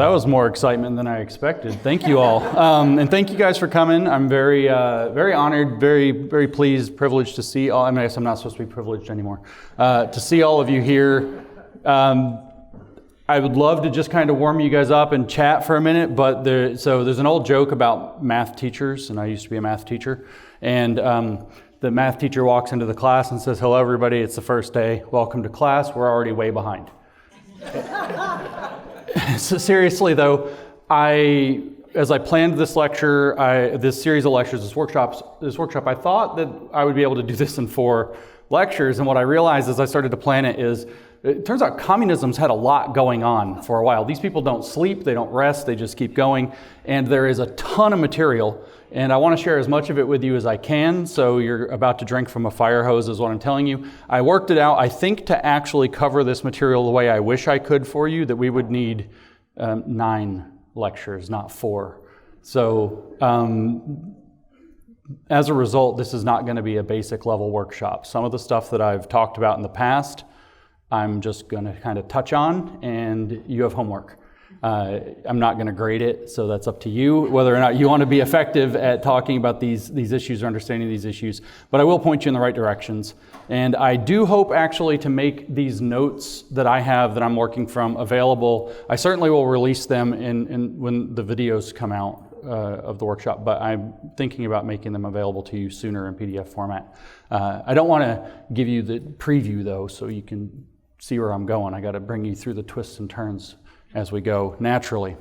that was more excitement than I expected. Thank you all. And thank you guys for coming. I'm very honored, very pleased, privileged to see all. I mean, I guess I'm not supposed to be privileged anymore. To see all of you here. I would love to just kind of warm you guys up and chat for a minute, but there's an old joke about math teachers, and I used to be a math teacher, and the math teacher walks into the class and says, "Hello, everybody, it's the first day. Welcome to class. We're already way behind." So seriously, though, as I planned this lecture, this series of lectures, this workshop, I thought that I would be able to do this in 4 lectures, and what I realized as I started to plan it is, it turns out communism's had a lot going on for a while. These people don't sleep, they don't rest, they just keep going, and there is a ton of material, and I want to share as much of it with you as I can, so you're about to drink from a fire hose is what I'm telling you. I worked it out. I think to actually cover this material the way I wish I could for you, that we would need 9 lectures, not 4. So as a result, this is not going to be a basic level workshop. Some of the stuff that I've talked about in the past, I'm just going to kind of touch on, and you have homework. I'm not going to grade it, so that's up to you, whether or not you want to be effective at talking about these issues or understanding these issues. But I will point you in the right directions. And I do hope actually to make these notes that I have that I'm working from available. I certainly will release them when the videos come out of the workshop, but I'm thinking about making them available to you sooner in PDF format. I don't want to give you the preview, though, so you can see where I'm going. I got to bring you through the twists and turns as we go naturally.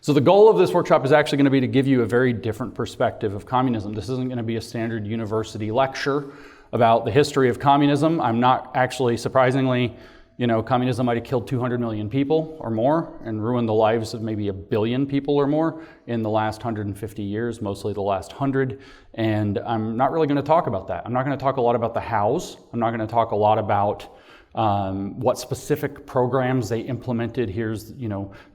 So the goal of this workshop is actually going to be to give you a very different perspective of communism. This isn't going to be a standard university lecture about the history of communism. I'm not actually, surprisingly, communism might have killed 200 million people or more and ruined the lives of maybe 1 billion people or more in the last 150 years, mostly the last 100. And I'm not really going to talk about that. I'm not going to talk a lot about the hows. I'm not going to talk a lot about what specific programs they implemented. Here's,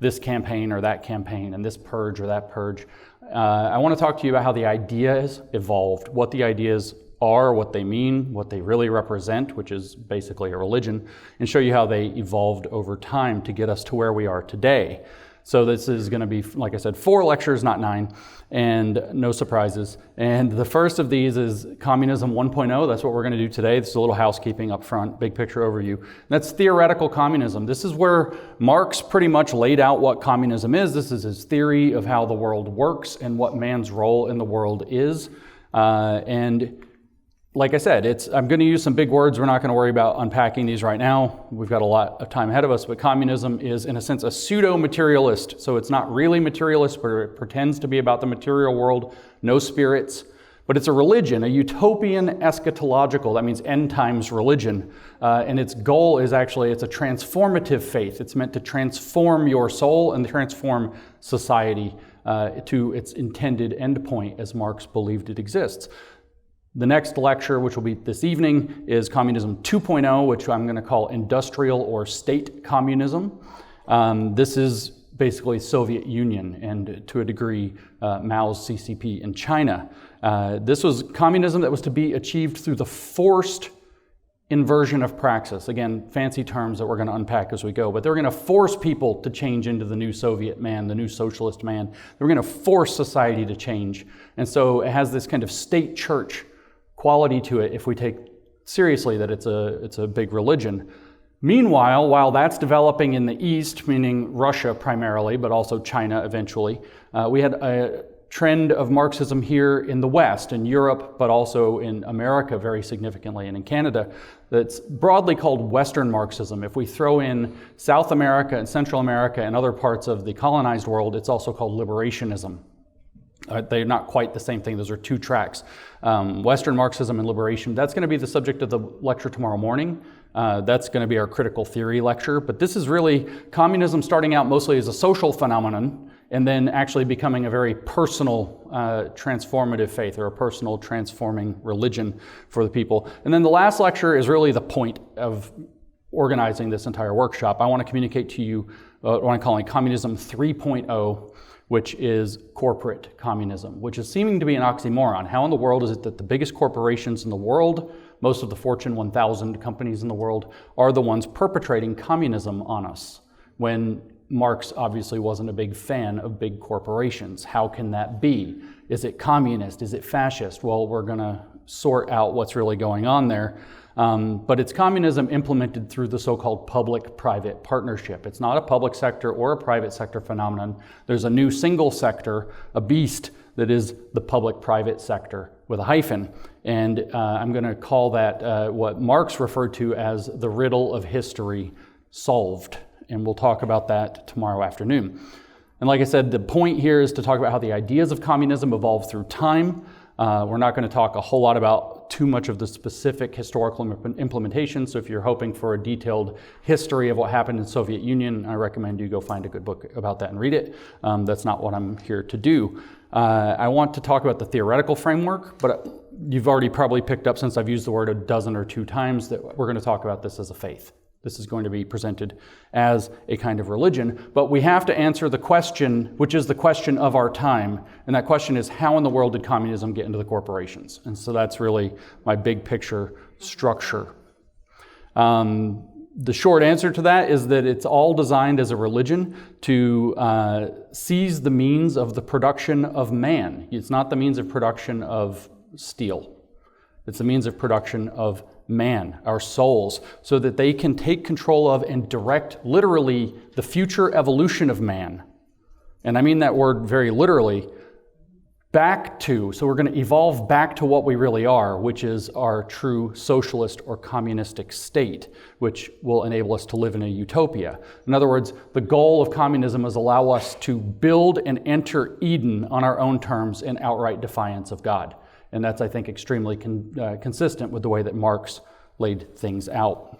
this campaign or that campaign and this purge or that purge. I want to talk to you about how the ideas evolved, what the ideas are, what they mean, what they really represent, which is basically a religion, and show you how they evolved over time to get us to where we are today. So this is going to be, like I said, 4 lectures, not 9, and no surprises. And the first of these is Communism 1.0. That's what we're going to do today. This is a little housekeeping up front, big picture overview. That's theoretical communism. This is where Marx pretty much laid out what communism is. This is his theory of how the world works and what man's role in the world is. And like I said, I'm going to use some big words. We're not going to worry about unpacking these right now. We've got a lot of time ahead of us, but communism is, in a sense, a pseudo-materialist. So it's not really materialist, but it pretends to be about the material world, no spirits. But it's a religion, a utopian eschatological, that means end times religion. And its goal is actually, it's a transformative faith. It's meant to transform your soul and transform society to its intended endpoint as Marx believed it exists. The next lecture, which will be this evening, is Communism 2.0, which I'm going to call industrial or state communism. This is basically Soviet Union and, to a degree, Mao's CCP in China. This was communism that was to be achieved through the forced inversion of praxis. Again, fancy terms that we're going to unpack as we go, but they're going to force people to change into the new Soviet man, the new socialist man. They're going to force society to change. And so it has this kind of state church quality to it if we take seriously that it's a big religion. Meanwhile, while that's developing in the East, meaning Russia primarily, but also China eventually, we had a trend of Marxism here in the West, in Europe, but also in America very significantly, and in Canada, that's broadly called Western Marxism. If we throw in South America and Central America and other parts of the colonized world, it's also called liberationism. They're not quite the same thing. Those are 2 tracks. Western Marxism and liberation. That's going to be the subject of the lecture tomorrow morning. That's going to be our critical theory lecture. But this is really communism starting out mostly as a social phenomenon and then actually becoming a very personal transformative faith or a personal transforming religion for the people. And then the last lecture is really the point of organizing this entire workshop. I want to communicate to you what I'm calling Communism 3.0, which is corporate communism, which is seeming to be an oxymoron. How in the world is it that the biggest corporations in the world, most of the Fortune 1000 companies in the world, are the ones perpetrating communism on us, when Marx obviously wasn't a big fan of big corporations. How can that be? Is it communist? Is it fascist? Well, we're going to sort out what's really going on there. But it's communism implemented through the so-called public-private partnership. It's not a public sector or a private sector phenomenon. There's a new single sector, a beast, that is the public-private sector with a hyphen. And I'm going to call that what Marx referred to as the riddle of history solved. And we'll talk about that tomorrow afternoon. And like I said, the point here is to talk about how the ideas of communism evolve through time. We're not going to talk a whole lot about too much of the specific historical implementation. So if you're hoping for a detailed history of what happened in the Soviet Union, I recommend you go find a good book about that and read it. That's not what I'm here to do. I want to talk about the theoretical framework, but you've already probably picked up, since I've used the word a dozen or two times, that we're going to talk about this as a faith. This is going to be presented as a kind of religion, but we have to answer the question, which is the question of our time, and that question is, how in the world did communism get into the corporations? And so that's really my big picture structure. The short answer to that is that it's all designed as a religion to seize the means of the production of man. It's not the means of production of steel. It's the means of production of man, our souls, so that they can take control of and direct literally the future evolution of man. And I mean that word very literally, back to, so we're going to evolve back to what we really are, which is our true socialist or communistic state, which will enable us to live in a utopia. In other words, the goal of communism is allow us to build and enter Eden on our own terms in outright defiance of God. And that's, I think, extremely consistent with the way that Marx laid things out.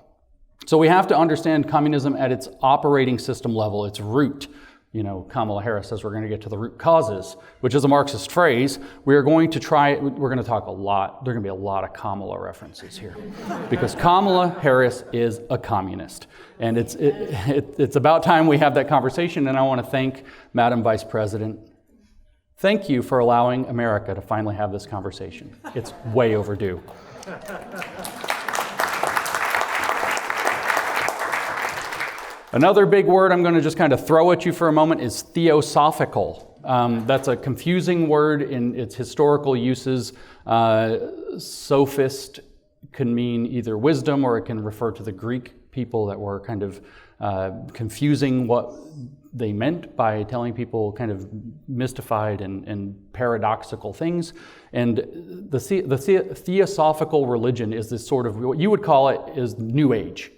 So we have to understand communism at its operating system level, its root. You know, Kamala Harris says we're going to get to the root causes, which is a Marxist phrase. We're going to talk a lot. There are going to be a lot of Kamala references here because Kamala Harris is a communist. And it's about time we have that conversation, and I want to thank Madam Vice President. Thank you for allowing America to finally have this conversation. It's way overdue. Another big word I'm going to just kind of throw at you for a moment is theosophical. That's a confusing word in its historical uses. Sophist can mean either wisdom, or it can refer to the Greek people that were kind of confusing what they meant by telling people kind of mystified and paradoxical things. And the theosophical religion is this sort of, what you would call it is New Age.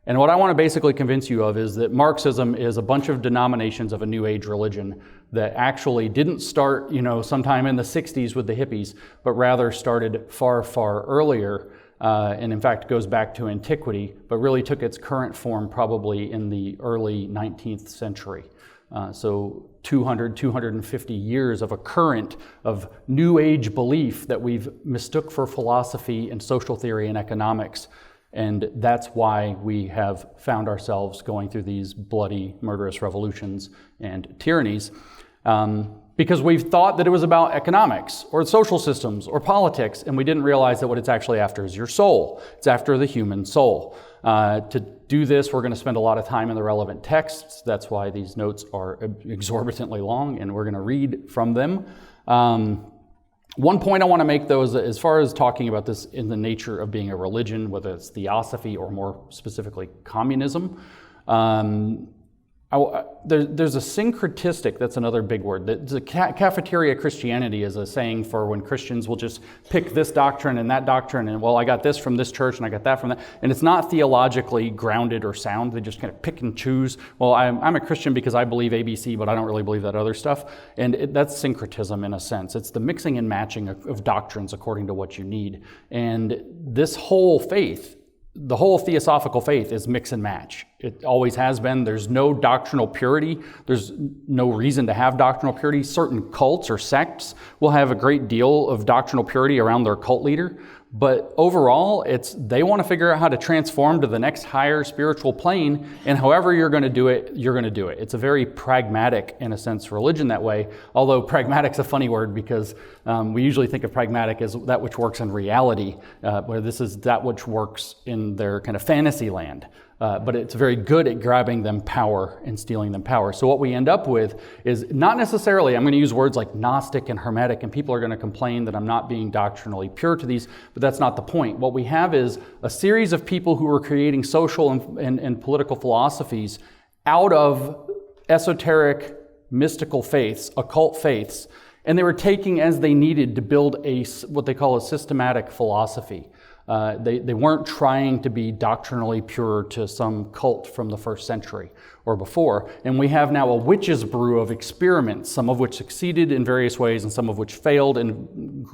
And what I want to basically convince you of is that Marxism is a bunch of denominations of a New Age religion that actually didn't start, sometime in the 60s with the hippies, but rather started far, far earlier. And in fact goes back to antiquity, but really took its current form probably in the early 19th century. So 250 years of a current of New Age belief that we've mistook for philosophy and social theory and economics. And that's why we have found ourselves going through these bloody, murderous revolutions and tyrannies. Because we've thought that it was about economics or social systems or politics, and we didn't realize that what it's actually after is your soul. It's after the human soul. To do this, we're going to spend a lot of time in the relevant texts. That's why these notes are exorbitantly long, and we're going to read from them. One point I want to make, though, is that as far as talking about this in the nature of being a religion, whether it's theosophy or more specifically communism, there's a syncretistic, that's another big word. The cafeteria Christianity is a saying for when Christians will just pick this doctrine and that doctrine, and well, I got this from this church and I got that from that. And it's not theologically grounded or sound. They just kind of pick and choose. Well, I'm a Christian because I believe ABC, but I don't really believe that other stuff. And that's syncretism in a sense. It's the mixing and matching of doctrines according to what you need. And this whole faith, the whole theosophical faith, is mix and match. It always has been. There's no doctrinal purity. There's no reason to have doctrinal purity. Certain cults or sects will have a great deal of doctrinal purity around their cult leader. But overall, they want to figure out how to transform to the next higher spiritual plane, and however you're going to do it, you're going to do it. It's a very pragmatic, in a sense, religion that way, although pragmatic's a funny word because we usually think of pragmatic as that which works in reality, where this is that which works in their kind of fantasy land. but it's very good at grabbing them power and stealing them power. So what we end up with is not necessarily, I'm going to use words like Gnostic and Hermetic, and people are going to complain that I'm not being doctrinally pure to these, but that's not the point. What we have is a series of people who are creating social and political philosophies out of esoteric, mystical faiths, occult faiths, and they were taking as they needed to build what they call a systematic philosophy. They weren't trying to be doctrinally pure to some cult from the first century or before. And we have now a witch's brew of experiments, some of which succeeded in various ways and some of which failed in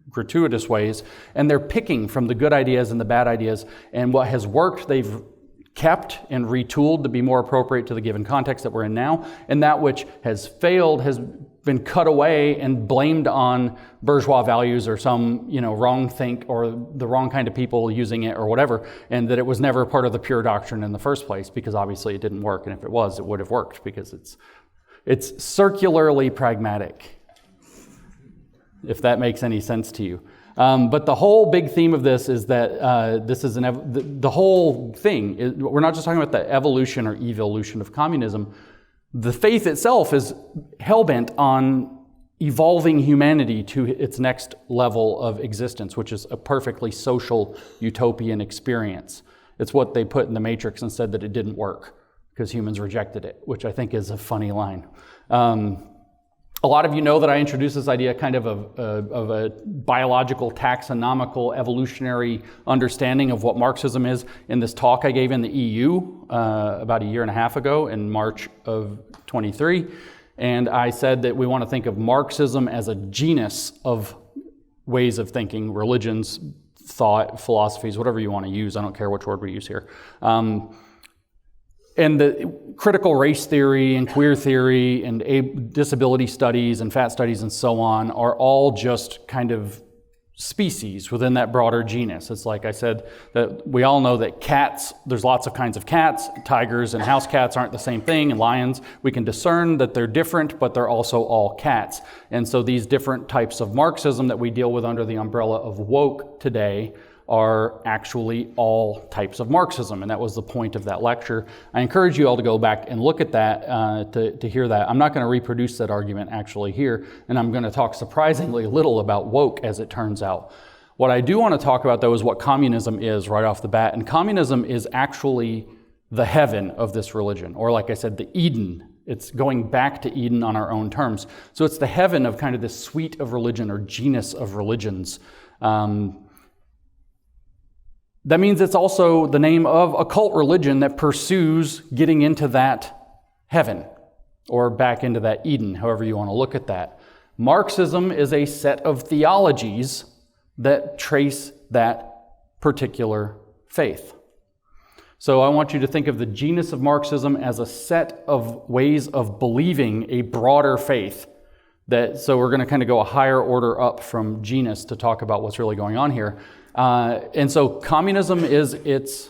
gratuitous ways. And they're picking from the good ideas and the bad ideas. And what has worked, they've kept and retooled to be more appropriate to the given context that we're in now. And that which has failed has been cut away and blamed on bourgeois values or some, wrong think or the wrong kind of people using it or whatever, and that it was never part of the pure doctrine in the first place, because obviously it didn't work, and if it was, it would have worked, because it's circularly pragmatic, if that makes any sense to you. But the whole big theme of this is that this is the whole thing. We're not just talking about the evolution or evolution of communism. The faith itself is hell-bent on evolving humanity to its next level of existence, which is a perfectly social utopian experience. It's what they put in the Matrix and said that it didn't work because humans rejected it, which I think is a funny line. A lot of you know that I introduced this idea kind of a biological, taxonomical, evolutionary understanding of what Marxism is in this talk I gave in the EU about a year and a half ago in March of 23. And I said that we want to think of Marxism as a genus of ways of thinking, religions, thought, philosophies, whatever you want to use. I don't care which word we use here. And the critical race theory and queer theory and disability studies and fat studies and so on are all just kind of species within that broader genus. It's like I said, that we all know that cats, there's lots of kinds of cats. Tigers and house cats aren't the same thing, and lions. We can discern that they're different, but they're also all cats. And so these different types of Marxism that we deal with under the umbrella of woke today are actually all types of Marxism, and that was the point of that lecture. I encourage you all to go back and look at that to hear that. I'm not going to reproduce that argument actually here, and I'm going to talk surprisingly little about woke, as it turns out. What I do want to talk about, though, is what communism is right off the bat, and communism is actually the heaven of this religion, or like I said, the Eden. It's going back to Eden on our own terms. So it's the heaven of kind of this suite of religion or genus of religions. That means it's also the name of a cult religion that pursues getting into that heaven or back into that Eden, however you want to look at that. Marxism is a set of theologies that trace that particular faith. So I want you to think of the genus of Marxism as a set of ways of believing a broader faith. So we're going to kind of go a higher order up from genus to talk about what's really going on here. And so communism is its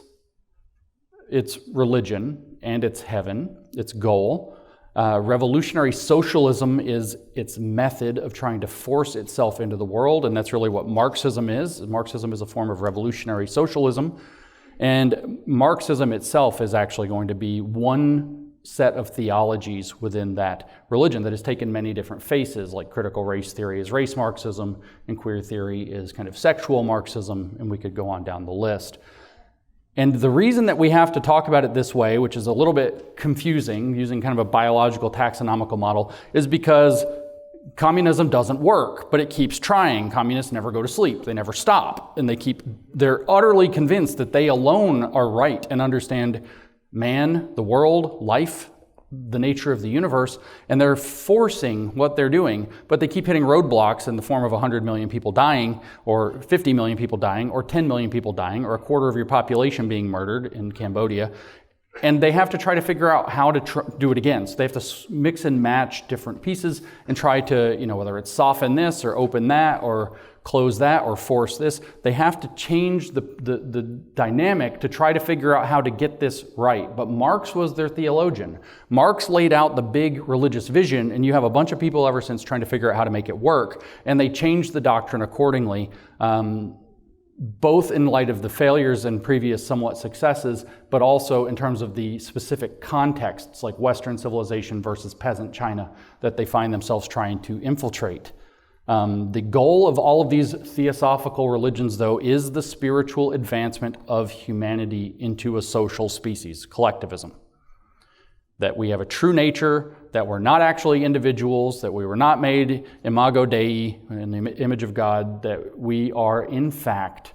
religion and its heaven, its goal. Revolutionary socialism is its method of trying to force itself into the world, and that's really what Marxism is. Marxism is a form of revolutionary socialism, and Marxism itself is actually going to be one set of theologies within that religion that has taken many different faces, like critical race theory is race Marxism, and queer theory is kind of sexual Marxism, and we could go on down the list. And the reason that we have to talk about it this way, which is a little bit confusing, using kind of a biological taxonomical model, is because communism doesn't work, but it keeps trying. Communists never go to sleep. They never stop. And they're utterly convinced that they alone are right and understand man, the world, life, the nature of the universe, and they're forcing what they're doing, but they keep hitting roadblocks in the form of 100 million people dying, or 50 million people dying, or 10 million people dying, or a quarter of your population being murdered in Cambodia. And they have to try to figure out how to do it again. So they have to mix and match different pieces and try to, whether it's soften this or open that or close that or force this, they have to change the dynamic to try to figure out how to get this right. But Marx was their theologian. Marx laid out the big religious vision, and you have a bunch of people ever since trying to figure out how to make it work, and they changed the doctrine accordingly. both in light of the failures and previous somewhat successes, but also in terms of the specific contexts like Western civilization versus peasant China that they find themselves trying to infiltrate. The goal of all of these theosophical religions, though, is the spiritual advancement of humanity into a social species, collectivism. That we have a true nature, that we're not actually individuals, that we were not made imago Dei, in the image of God, that we are in fact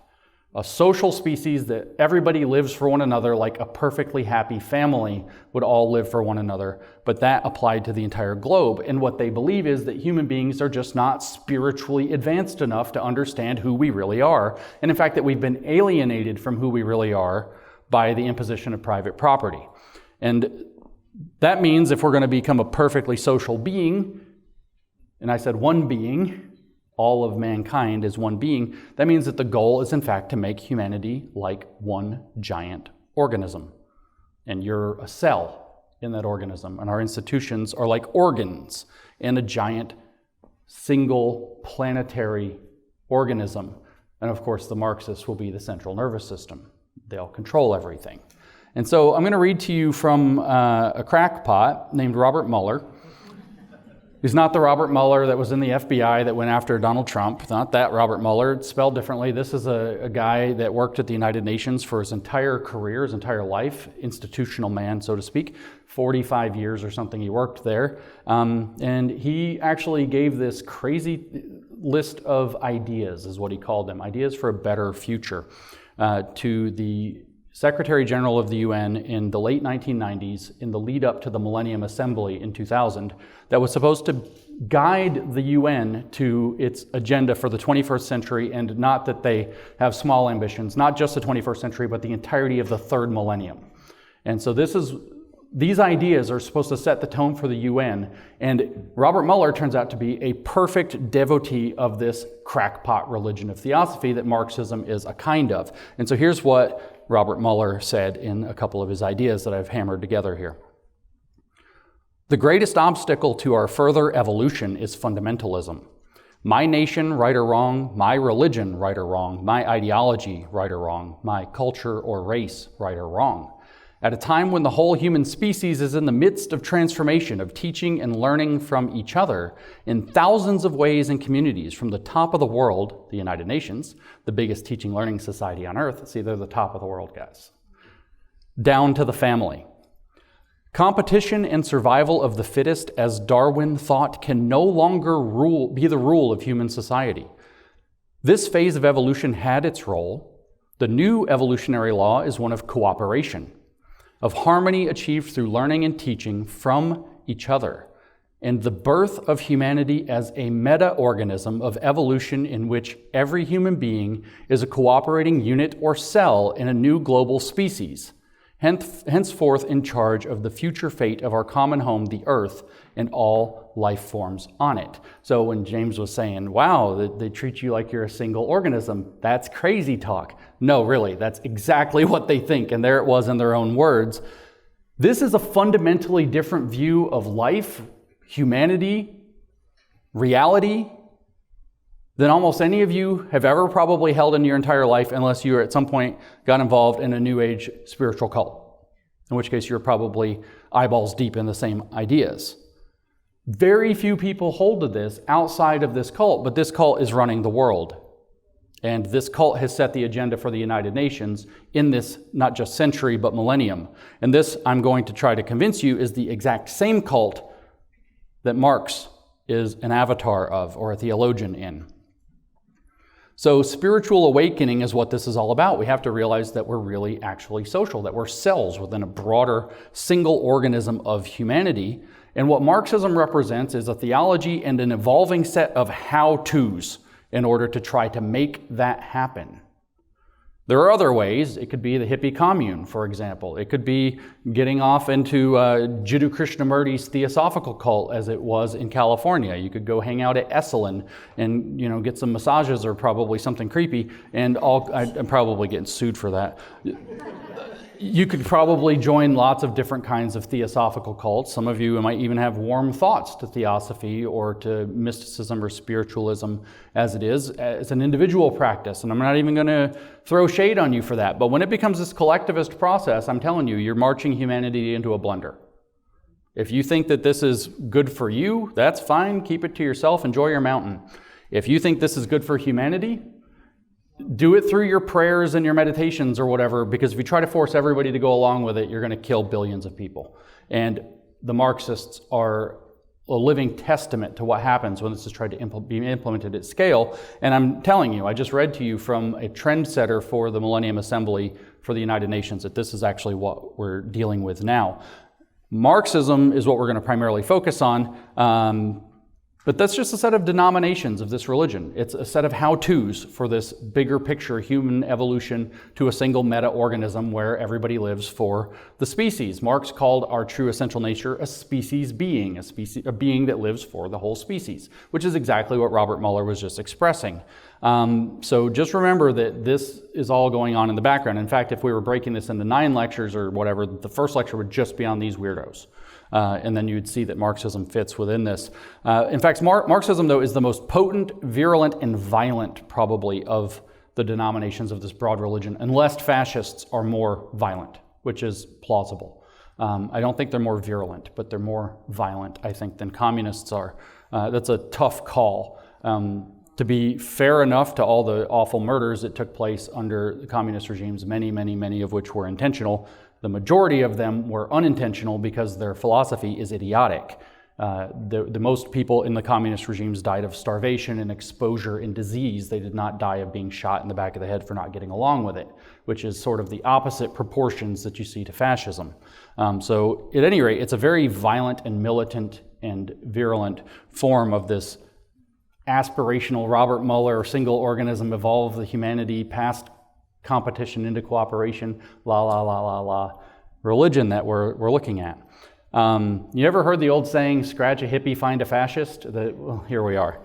a social species, that everybody lives for one another like a perfectly happy family would all live for one another, but that applied to the entire globe. And what they believe is that human beings are just not spiritually advanced enough to understand who we really are, and in fact that we've been alienated from who we really are by the imposition of private property. And that means if we're going to become a perfectly social being, and I said one being, all of mankind is one being, that means that the goal is in fact to make humanity like one giant organism. And you're a cell in that organism, and our institutions are like organs in a giant single planetary organism. And of course the Marxists will be the central nervous system. They'll control everything. And so I'm going to read to you from a crackpot named Robert Mueller. He's not the Robert Mueller that was in the FBI that went after Donald Trump. Not that Robert Mueller. It's spelled differently. This is a guy that worked at the United Nations for his entire career, his entire life, institutional man, so to speak. 45 years or something he worked there. And he actually gave this crazy list of ideas, is what he called them, ideas for a better future, to the Secretary General of the UN in the late 1990s, in the lead up to the Millennium Assembly in 2000, that was supposed to guide the UN to its agenda for the 21st century, and not that they have small ambitions, not just the 21st century, but the entirety of the third millennium. And so these ideas are supposed to set the tone for the UN, and Robert Mueller turns out to be a perfect devotee of this crackpot religion of theosophy that Marxism is a kind of. And so here's what Robert Mueller said in a couple of his ideas that I've hammered together here. The greatest obstacle to our further evolution is fundamentalism. My nation, right or wrong, my religion, right or wrong, my ideology, right or wrong, my culture or race, right or wrong. At a time when the whole human species is in the midst of transformation, of teaching and learning from each other in thousands of ways and communities, from the top of the world, the United Nations, the biggest teaching learning society on earth, see, they're the top of the world, guys, down to the family. Competition and survival of the fittest, as Darwin thought, can no longer be the rule of human society. This phase of evolution had its role. The new evolutionary law is one of cooperation, of harmony achieved through learning and teaching from each other, and the birth of humanity as a meta-organism of evolution in which every human being is a cooperating unit or cell in a new global species, henceforth in charge of the future fate of our common home, the earth, and all life forms on it. So when James was saying, wow, they treat you like you're a single organism, that's crazy talk. No, really, that's exactly what they think, and there it was in their own words. This is a fundamentally different view of life, humanity, reality, than almost any of you have ever probably held in your entire life, unless you at some point got involved in a New Age spiritual cult, in which case you're probably eyeballs deep in the same ideas. Very few people hold to this outside of this cult, but this cult is running the world. And this cult has set the agenda for the United Nations in this not just century, but millennium. And this, I'm going to try to convince you, is the exact same cult that Marx is an avatar of, or a theologian in. So spiritual awakening is what this is all about. We have to realize that we're really actually social, that we're cells within a broader single organism of humanity. And what Marxism represents is a theology and an evolving set of how-tos in order to try to make that happen. There are other ways. It could be the hippie commune, for example. It could be getting off into Jiddu Krishnamurti's theosophical cult, as it was in California. You could go hang out at Esalen and get some massages or probably something creepy. And I'm probably getting sued for that. You could probably join lots of different kinds of theosophical cults. Some of you might even have warm thoughts to theosophy or to mysticism or spiritualism as it is. It's an individual practice, and I'm not even going to throw shade on you for that. But when it becomes this collectivist process, I'm telling you, you're marching humanity into a blunder. If you think that this is good for you, that's fine. Keep it to yourself. Enjoy your mountain. If you think this is good for humanity, do it through your prayers and your meditations or whatever, because if you try to force everybody to go along with it, you're going to kill billions of people. And the Marxists are a living testament to what happens when this is tried to be implemented at scale. And I'm telling you, I just read to you from a trendsetter for the Millennium Assembly for the United Nations that this is actually what we're dealing with now. Marxism is what we're going to primarily focus on. But that's just a set of denominations of this religion. It's a set of how-tos for this bigger picture human evolution to a single meta-organism where everybody lives for the species. Marx called our true essential nature a species being, a being that lives for the whole species, which is exactly what Robert Muller was just expressing. So just remember that this is all going on in the background. In fact, if we were breaking this into 9 lectures or whatever, the first lecture would just be on these weirdos. And then you'd see that Marxism fits within this. In fact, Marxism, though, is the most potent, virulent, and violent, probably, of the denominations of this broad religion, unless fascists are more violent, which is plausible. I don't think they're more virulent, but they're more violent, I think, than communists are. That's a tough call. To be fair enough to all the awful murders that took place under the communist regimes, many of which were intentional, the majority of them were unintentional because their philosophy is idiotic. The most people in the communist regimes died of starvation and exposure and disease. They did not die of being shot in the back of the head for not getting along with it, which is sort of the opposite proportions that you see to fascism. So at any rate, it's a very violent and militant and virulent form of this aspirational Robert Muller single organism evolve the humanity past competition into cooperation, religion that we're looking at. You ever heard the old saying, scratch a hippie, find a fascist? Well, here we are.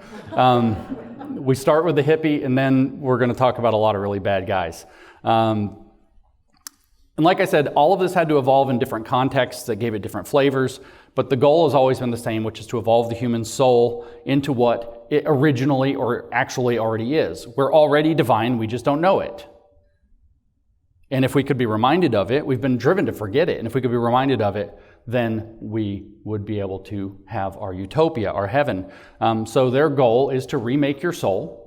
We start with the hippie, and then we're going to talk about a lot of really bad guys. And like I said, all of this had to evolve in different contexts that gave it different flavors, but the goal has always been the same, which is to evolve the human soul into what it originally or actually already is. We're already divine, we just don't know it. And if we could be reminded of it, we've been driven to forget it. And if we could be reminded of it, then we would be able to have our utopia, our heaven. So their goal is to remake your soul.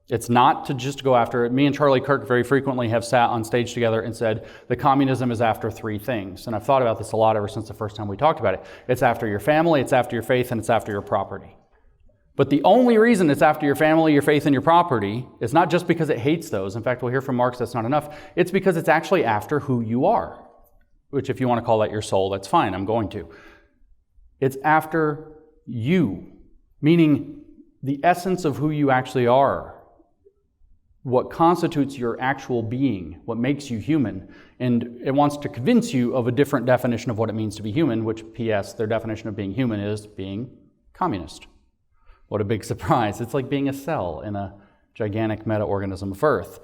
It's not to just go after it. Me and Charlie Kirk very frequently have sat on stage together and said, the communism is after 3 things. And I've thought about this a lot ever since the first time we talked about it. It's after your family, it's after your faith, and it's after your property. But the only reason it's after your family, your faith, and your property is not just because it hates those. In fact, we'll hear from Marx that's not enough. It's because it's actually after who you are, which if you want to call that your soul, that's fine, I'm going to. It's after you, meaning the essence of who you actually are, what constitutes your actual being, what makes you human. And it wants to convince you of a different definition of what it means to be human, which, P.S., their definition of being human is being communist. What a big surprise. It's like being a cell in a gigantic meta-organism of Earth.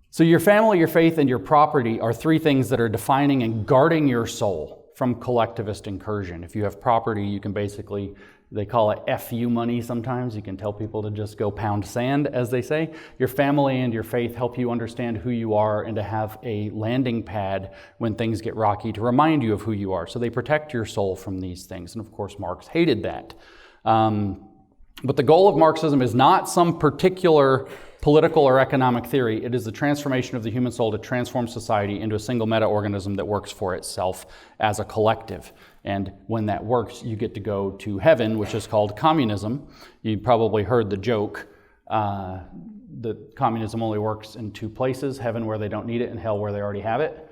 So your family, your faith, and your property are 3 things that are defining and guarding your soul from collectivist incursion. If you have property, you can basically, they call it FU money sometimes. You can tell people to just go pound sand, as they say. Your family and your faith help you understand who you are and to have a landing pad when things get rocky to remind you of who you are. So they protect your soul from these things. And of course, Marx hated that. But the goal of Marxism is not some particular political or economic theory. It is the transformation of the human soul to transform society into a single meta-organism that works for itself as a collective. And when that works, you get to go to heaven, which is called communism. You probably heard the joke that communism only works in 2 places, heaven where they don't need it and hell where they already have it.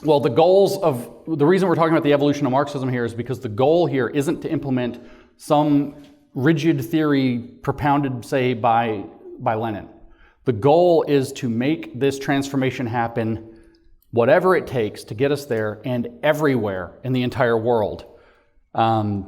Well, the reason we're talking about the evolution of Marxism here is because the goal here isn't to implement some rigid theory propounded, say, by Lenin. The goal is to make this transformation happen, whatever it takes to get us there and everywhere in the entire world. And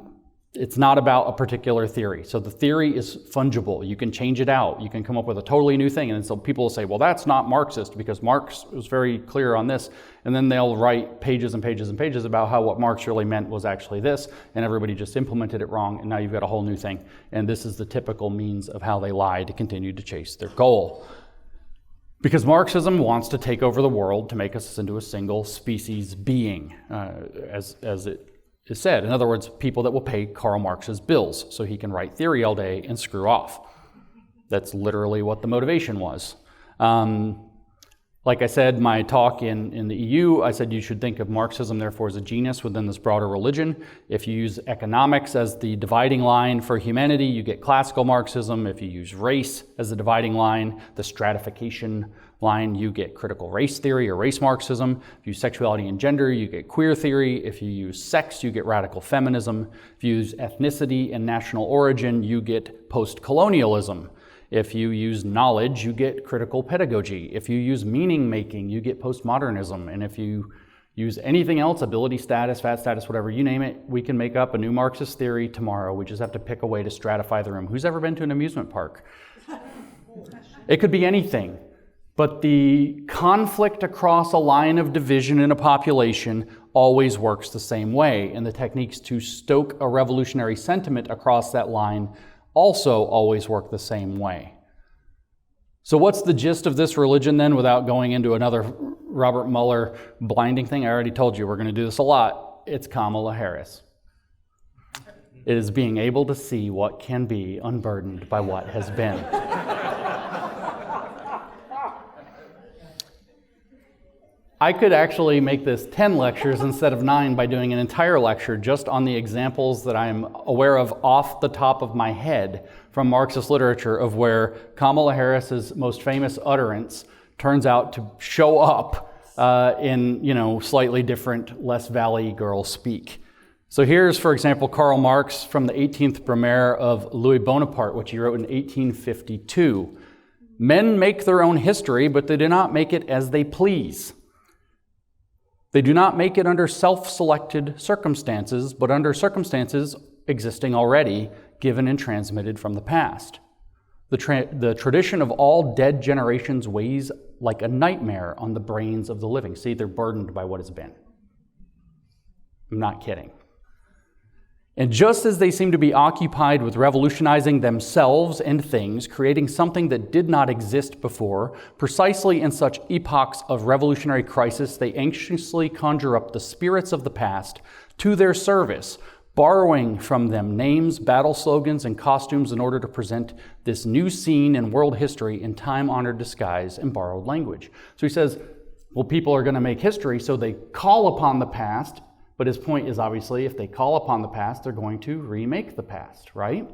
It's not about a particular theory. So the theory is fungible. You can change it out. You can come up with a totally new thing. And so people will say, well, that's not Marxist because Marx was very clear on this. And then they'll write pages and pages and pages about how what Marx really meant was actually this, and everybody just implemented it wrong, and now you've got a whole new thing. And this is the typical means of how they lie to continue to chase their goal. Because Marxism wants to take over the world to make us into a single species being, as it is said. In other words, people that will pay Karl Marx's bills so he can write theory all day and screw off. That's literally what the motivation was. Like I said, my talk in the EU, I said you should think of Marxism, therefore, as a genus within this broader religion. If you use economics as the dividing line for humanity, you get classical Marxism. If you use race as the dividing line, the stratification line, you get critical race theory or race Marxism. If you use sexuality and gender, you get queer theory. If you use sex, you get radical feminism. If you use ethnicity and national origin, you get post-colonialism. If you use knowledge, you get critical pedagogy. If you use meaning making, you get postmodernism. And if you use anything else, ability status, fat status, whatever, you name it, we can make up a new Marxist theory tomorrow. We just have to pick a way to stratify the room. Who's ever been to an amusement park? It could be anything. But the conflict across a line of division in a population always works the same way. And the techniques to stoke a revolutionary sentiment across that line also always work the same way. So what's the gist of this religion then, without going into another Robert Mueller blinding thing? I already told you we're going to do this a lot. It's Kamala Harris. It is being able to see what can be unburdened by what has been. I could actually make this 10 lectures instead of 9 by doing an entire lecture just on the examples that I'm aware of off the top of my head from Marxist literature of where Kamala Harris's most famous utterance turns out to show up in, slightly different, less Valley girl speak. So here's, for example, Karl Marx from the 18th Brumaire of Louis Bonaparte, which he wrote in 1852. Men make their own history, but they do not make it as they please. They do not make it under self-selected circumstances, but under circumstances existing already, given and transmitted from the past. The tradition of all dead generations weighs like a nightmare on the brains of the living. See, they're burdened by what has been. I'm not kidding. And just as they seem to be occupied with revolutionizing themselves and things, creating something that did not exist before, precisely in such epochs of revolutionary crisis, they anxiously conjure up the spirits of the past to their service, borrowing from them names, battle slogans, and costumes in order to present this new scene in world history in time-honored disguise and borrowed language. So he says, well, people are going to make history, so they call upon the past. But his point is, obviously, if they call upon the past, they're going to remake the past, right?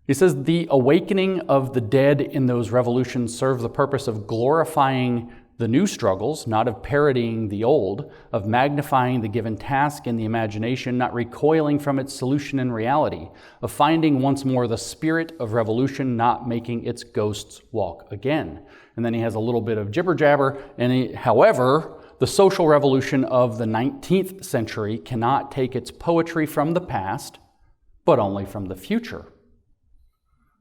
He says the awakening of the dead in those revolutions serve the purpose of glorifying the new struggles, not of parodying the old, of magnifying the given task in the imagination, not recoiling from its solution in reality, of finding once more the spirit of revolution, not making its ghosts walk again. And then he has a little bit of jibber-jabber, and however, the social revolution of the 19th century cannot take its poetry from the past, but only from the future.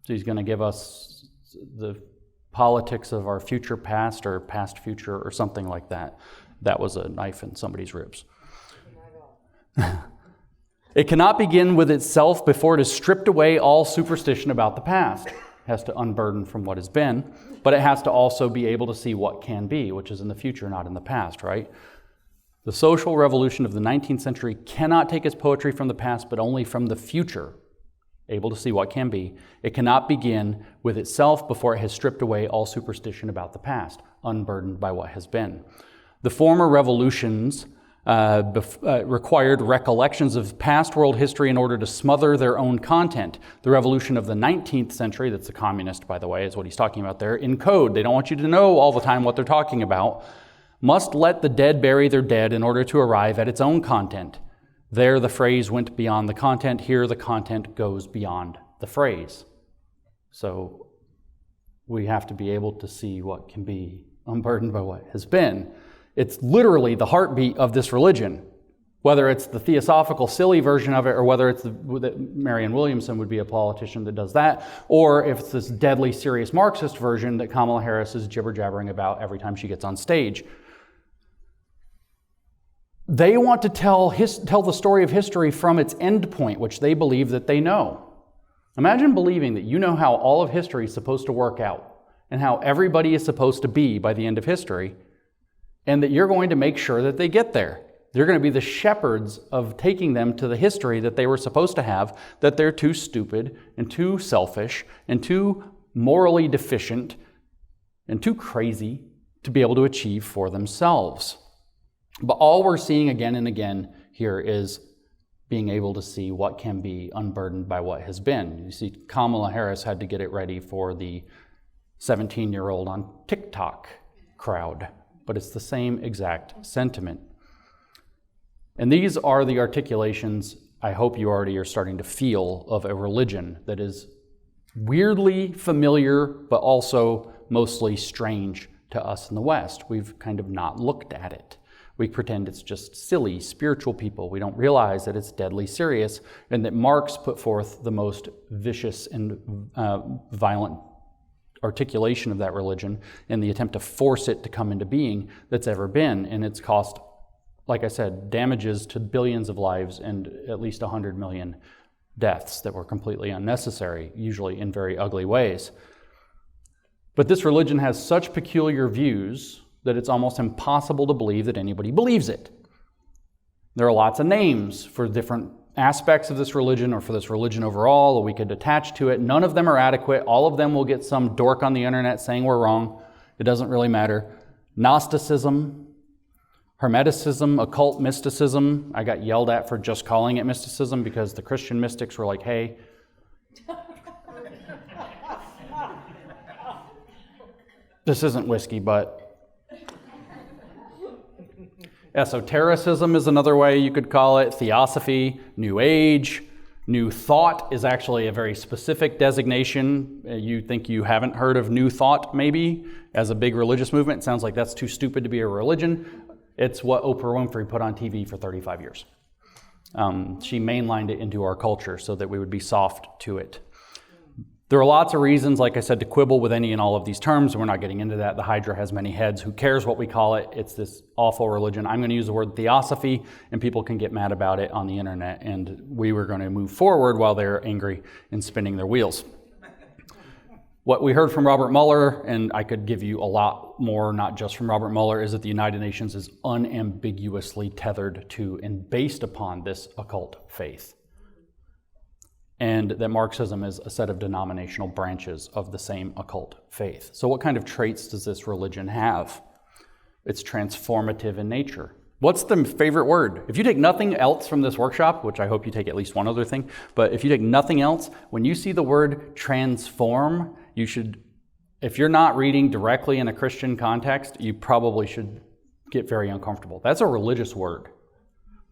So he's going to give us the politics of our future past or past future or something like that. That was a knife in somebody's ribs. It cannot begin with itself before it has stripped away all superstition about the past. It has to unburden from what has been, but it has to also be able to see what can be, which is in the future, not in the past, right? The social revolution of the 19th century cannot take its poetry from the past, but only from the future, able to see what can be. It cannot begin with itself before it has stripped away all superstition about the past, unburdened by what has been. The former revolutions required recollections of past world history in order to smother their own content. The revolution of the 19th century, that's the communist, by the way, is what he's talking about there, in code. They don't want you to know all the time what they're talking about. Must let the dead bury their dead in order to arrive at its own content. There the phrase went beyond the content. Here the content goes beyond the phrase. So we have to be able to see what can be unburdened by what has been. It's literally the heartbeat of this religion. Whether it's the theosophical silly version of it, or whether it's that Marianne Williamson would be a politician that does that, or if it's this deadly serious Marxist version that Kamala Harris is jibber-jabbering about every time she gets on stage. They want to tell the story of history from its end point, which they believe that they know. Imagine believing that you know how all of history is supposed to work out, and how everybody is supposed to be by the end of history, and that you're going to make sure that they get there. You're going to be the shepherds of taking them to the history that they were supposed to have, that they're too stupid and too selfish and too morally deficient and too crazy to be able to achieve for themselves. But all we're seeing again and again here is being able to see what can be unburdened by what has been. You see, Kamala Harris had to get it ready for the 17-year-old on TikTok crowd, but it's the same exact sentiment. And these are the articulations, I hope you already are starting to feel, of a religion that is weirdly familiar, but also mostly strange to us in the West. We've kind of not looked at it. We pretend it's just silly, spiritual people. We don't realize that it's deadly serious, and that Marx put forth the most vicious and violent articulation of that religion in the attempt to force it to come into being that's ever been. And it's cost, like I said, damages to billions of lives and at least 100 million deaths that were completely unnecessary, usually in very ugly ways. But this religion has such peculiar views that it's almost impossible to believe that anybody believes it. There are lots of names for different aspects of this religion, or for this religion overall, or we could attach to it. None of them are adequate. All of them will get some dork on the internet saying we're wrong. It doesn't really matter. Gnosticism, Hermeticism, occult mysticism. I got yelled at for just calling it mysticism because the Christian mystics were like, hey. This isn't whiskey, but. Esotericism is another way you could call it. Theosophy, New Age. New Thought is actually a very specific designation. You think you haven't heard of New Thought, maybe, as a big religious movement. It sounds like that's too stupid to be a religion. It's what Oprah Winfrey put on TV for 35 years. She mainlined it into our culture so that we would be soft to it. There are lots of reasons, like I said, to quibble with any and all of these terms. We're not getting into that. The Hydra has many heads. Who cares what we call it? It's this awful religion. I'm going to use the word theosophy, and people can get mad about it on the internet, and we were going to move forward while they're angry and spinning their wheels. What we heard from Robert Mueller, and I could give you a lot more, not just from Robert Mueller, is that the United Nations is unambiguously tethered to and based upon this occult faith. And that Marxism is a set of denominational branches of the same occult faith. So what kind of traits does this religion have? It's transformative in nature. What's the favorite word? If you take nothing else from this workshop, which I hope you take at least one other thing, but if you take nothing else, when you see the word transform, you should, if you're not reading directly in a Christian context, you probably should get very uncomfortable. That's a religious word.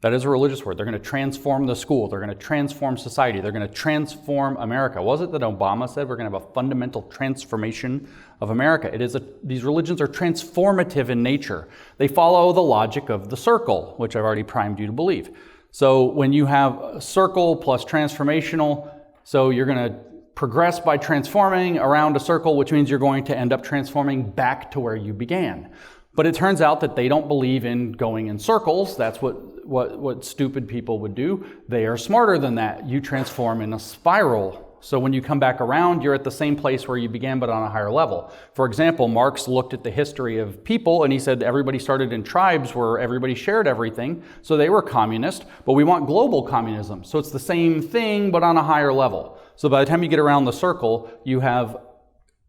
That is a religious word. They're going to transform the school. They're going to transform society. They're going to transform America. Was it that Obama said we're going to have a fundamental transformation of America? These religions are transformative in nature. They follow the logic of the circle, which I've already primed you to believe. So when you have a circle plus transformational, so you're going to progress by transforming around a circle, which means you're going to end up transforming back to where you began. But it turns out that they don't believe in going in circles. That's what stupid people would do. They are smarter than that. You transform in a spiral. So when you come back around, you're at the same place where you began, but on a higher level. For example, Marx looked at the history of people, and he said everybody started in tribes where everybody shared everything. So they were communist, but we want global communism. So it's the same thing, but on a higher level. So by the time you get around the circle, you have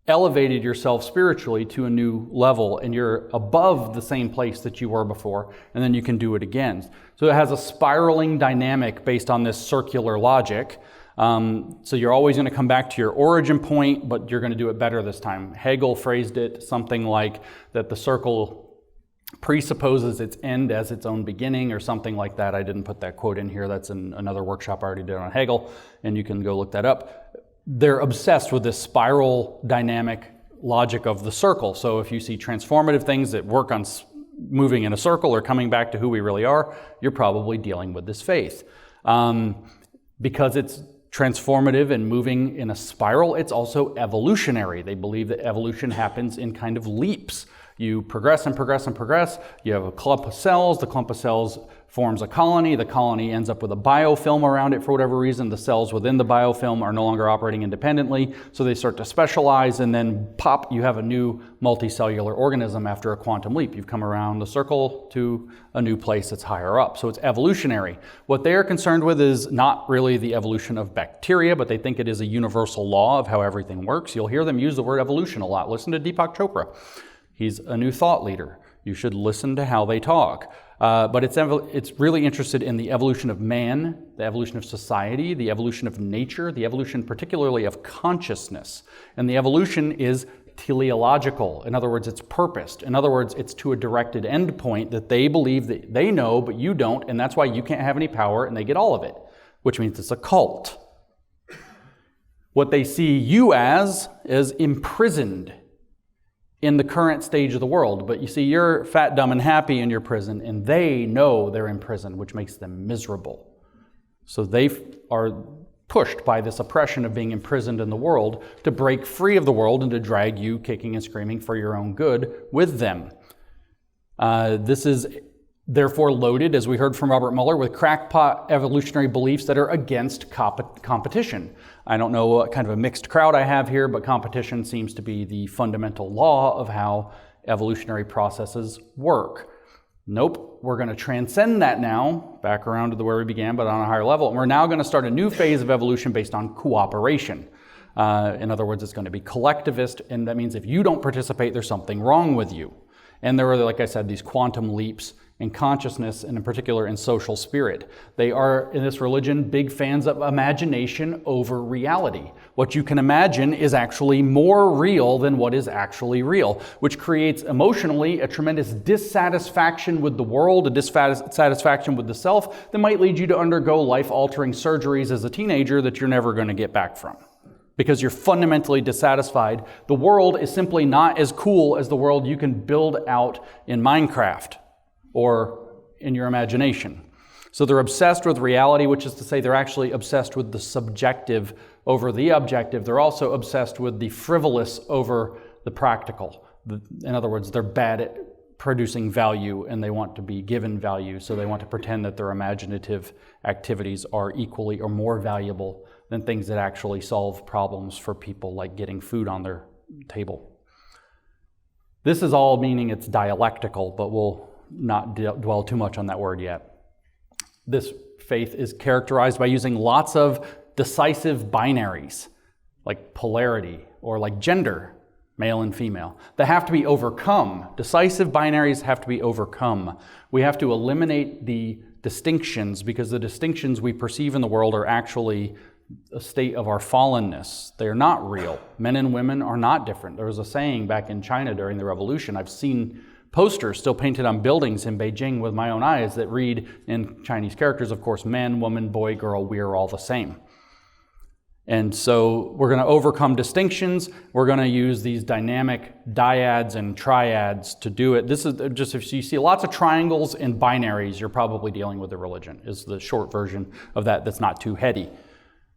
elevated yourself spiritually to a new level, and you're above the same place that you were before, and then you can do it again. So it has a spiraling dynamic based on this circular logic. So you're always going to come back to your origin point, but you're going to do it better this time. Hegel phrased it something like that the circle presupposes its end as its own beginning, or something like that. I didn't put that quote in here. That's in another workshop I already did on Hegel, and you can go look that up. They're obsessed with this spiral dynamic logic of the circle. So if you see transformative things that work on moving in a circle or coming back to who we really are, you're probably dealing with this faith. Because it's transformative and moving in a spiral, it's also evolutionary. They believe that evolution happens in kind of leaps. You progress and progress and progress. You have a clump of cells. The clump of cells forms a colony. The colony ends up with a biofilm around it for whatever reason. The cells within the biofilm are no longer operating independently, so they start to specialize, and then pop, you have a new multicellular organism after a quantum leap. You've come around the circle to a new place that's higher up. So it's evolutionary. What they are concerned with is not really the evolution of bacteria, but they think it is a universal law of how everything works. You'll hear them use the word evolution a lot. Listen to Deepak Chopra. He's a new thought leader. You should listen to how they talk. But it's really interested in the evolution of man, the evolution of society, the evolution of nature, the evolution particularly of consciousness. And the evolution is teleological. In other words, it's purposed. In other words, it's to a directed end point that they believe that they know, but you don't, and that's why you can't have any power, and they get all of it, which means it's a cult. What they see you as is imprisoned in the current stage of the world. But you see, you're fat, dumb, and happy in your prison, and they know they're in prison, which makes them miserable. So they are pushed by this oppression of being imprisoned in the world to break free of the world and to drag you kicking and screaming for your own good with them. This is therefore loaded, as we heard from Robert Mueller, with crackpot evolutionary beliefs that are against competition. I don't know what kind of a mixed crowd I have here, but competition seems to be the fundamental law of how evolutionary processes work. Nope, we're going to transcend that now, back around to where we began, but on a higher level. And we're now going to start a new phase of evolution based on cooperation. In other words, it's going to be collectivist, and that means if you don't participate, there's something wrong with you. And there are, like I said, these quantum leaps in consciousness, and in particular in social spirit. They are, in this religion, big fans of imagination over reality. What you can imagine is actually more real than what is actually real, which creates emotionally a tremendous dissatisfaction with the world, a dissatisfaction with the self that might lead you to undergo life-altering surgeries as a teenager that you're never going to get back from, because you're fundamentally dissatisfied. The world is simply not as cool as the world you can build out in Minecraft or in your imagination. So they're obsessed with reality, which is to say they're actually obsessed with the subjective over the objective. They're also obsessed with the frivolous over the practical. In other words, they're bad at producing value and they want to be given value, so they want to pretend that their imaginative activities are equally or more valuable than things that actually solve problems for people, like getting food on their table. This is all meaning it's dialectical, but we'll not dwell too much on that word yet. This faith is characterized by using lots of decisive binaries, like polarity or like gender, male and female, that have to be overcome. Decisive binaries have to be overcome. We have to eliminate the distinctions, because the distinctions we perceive in the world are actually a state of our fallenness. They are not real. Men and women are not different. There was a saying back in China during the revolution. I've seen posters still painted on buildings in Beijing with my own eyes that read in Chinese characters, of course, man, woman, boy, girl, we are all the same. And so we're going to overcome distinctions. We're going to use these dynamic dyads and triads to do it. This is just, if you see lots of triangles and binaries, you're probably dealing with a religion, is the short version of that that's not too heady.